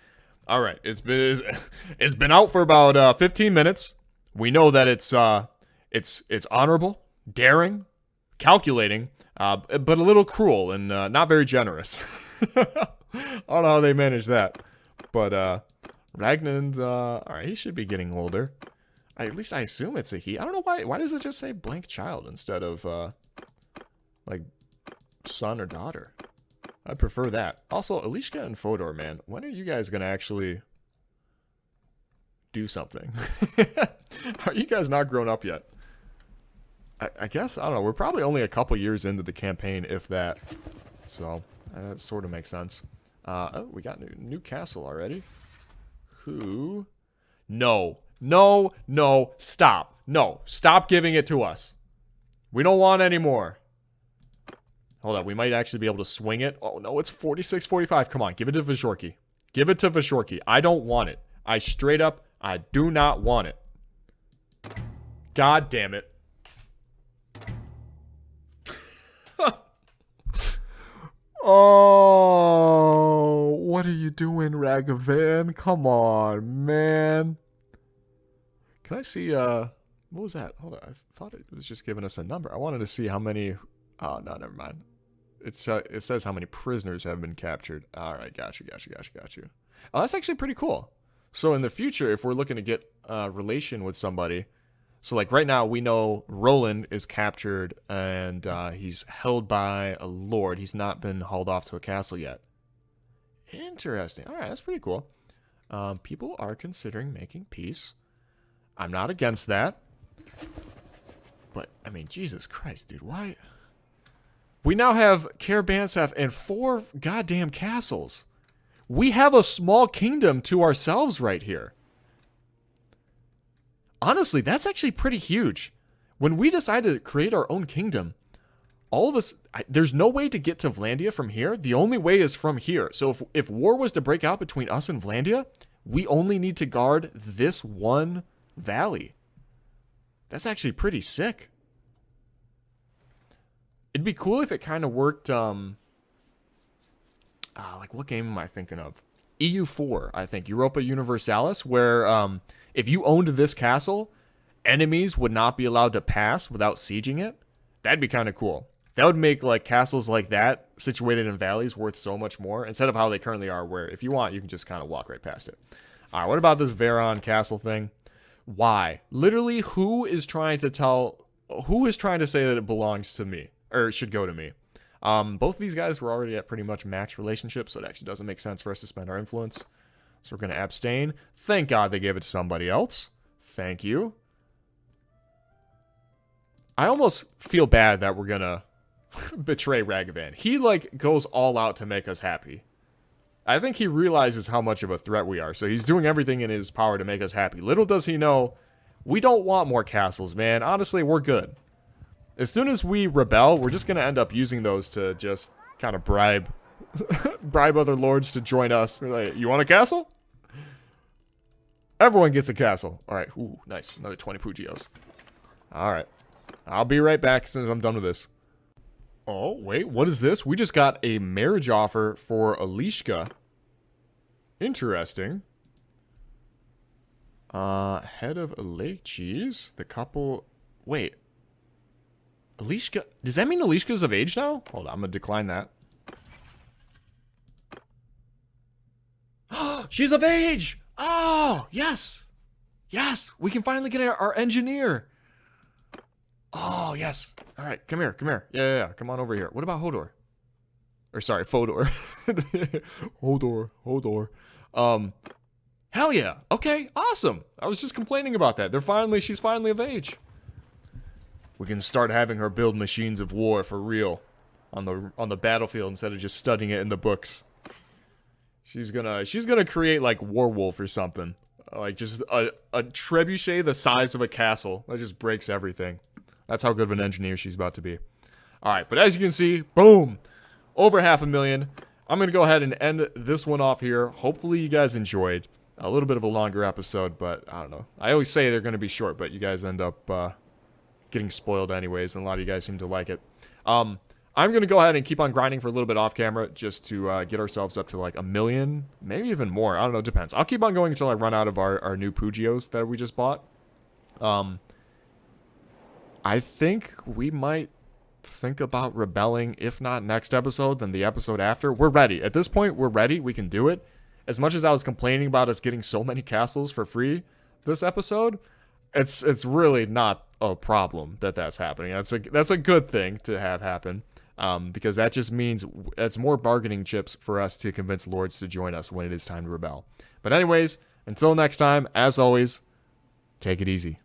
All right, it's been out for about 15 minutes. We know that it's honorable, daring, calculating, but a little cruel and not very generous. I don't know how they manage that. But Ragnand's, alright, he should be getting older. At least I assume it's a he. I don't know why does it just say blank child instead of, like, son or daughter? I'd prefer that. Also, Alishka and Fodor, man, when are you guys gonna actually do something? Are you guys not grown up yet? I guess, I don't know, we're probably only a couple years into the campaign, if that. So, that sort of makes sense. Oh, we got new castle already. Who? No, stop. No, stop giving it to us. We don't want any more. Hold up, we might actually be able to swing it. Oh, no, it's 46-45. Come on, give it to Vashorki. Give it to Vashorki. I don't want it. I do not want it. God damn it. Oh, what are you doing, Ragavan? Come on, man. Can I see, what was that? Hold on, I thought it was just giving us a number. I wanted to see how many, oh, no, never mind. It says how many prisoners have been captured. All right, got you. Oh, that's actually pretty cool. So in the future, if we're looking to get a relation with somebody, so like right now we know Roland is captured and he's held by a lord. He's not been hauled off to a castle yet. Interesting. All right, that's pretty cool. People are considering making peace. I'm not against that. But, I mean, Jesus Christ, dude, why? We now have Karabanseth and 4 goddamn castles. We have a small kingdom to ourselves right here. Honestly, that's actually pretty huge. When we decided to create our own kingdom, all of us, there's no way to get to Vlandia from here. The only way is from here. So if war was to break out between us and Vlandia, we only need to guard this one valley. That's actually pretty sick. It'd be cool if it kind of worked, like what game am I thinking of? EU4, I think, Europa Universalis, where if you owned this castle enemies would not be allowed to pass without sieging it. That'd be kind of cool. That would make like castles like that situated in valleys worth so much more instead of how they currently are, where if you want, you can just kind of walk right past it. All right, what about this Veron castle thing? Why? Literally, who is trying to say that it belongs to me or should go to me? Both of these guys were already at pretty much matched relationships, so it actually doesn't make sense for us to spend our influence. So we're going to abstain. Thank God they gave it to somebody else. Thank you. I almost feel bad that we're going to betray Ragavan. He, like, goes all out to make us happy. I think he realizes how much of a threat we are, so he's doing everything in his power to make us happy. Little does he know, we don't want more castles, man. Honestly, we're good. As soon as we rebel, we're just going to end up using those to just kind of bribe other lords to join us. We're like, you want a castle? Everyone gets a castle. All right. Ooh, nice. Another 20 Pugios. All right. I'll be right back as soon as I'm done with this. Oh, wait. What is this? We just got a marriage offer for Alishka. Interesting. Head of Alechis. The couple... Wait. Alishka... Does that mean Alishka's of age now? Hold on. I'm going to decline that. She's of age! Oh, yes! Yes! We can finally get our engineer! Oh, yes. All right, come here, come here. Yeah. Come on over here. What about Hodor? Or, sorry, Fodor. Hodor. Hell yeah. Okay, awesome. I was just complaining about that. She's finally of age. We can start having her build machines of war for real on the battlefield instead of just studying it in the books. She's gonna create like Warwolf or something. Like just a trebuchet the size of a castle that just breaks everything. That's how good of an engineer she's about to be. Alright, but as you can see, boom! Over 500,000. I'm going to go ahead and end this one off here. Hopefully you guys enjoyed. A little bit of a longer episode, but I don't know. I always say they're going to be short, but you guys end up getting spoiled anyways, and a lot of you guys seem to like it. I'm going to go ahead and keep on grinding for a little bit off camera just to get ourselves up to like 1 million, maybe even more. I don't know, depends. I'll keep on going until I run out of our new Pugios that we just bought. I think we might think about rebelling, if not next episode, then the episode after. We're ready. At this point, we're ready. We can do it. As much as I was complaining about us getting so many castles for free this episode, it's really not a problem that's happening. That's a good thing to have happen, because that just means it's more bargaining chips for us to convince lords to join us when it is time to rebel. But anyways, until next time, as always, take it easy.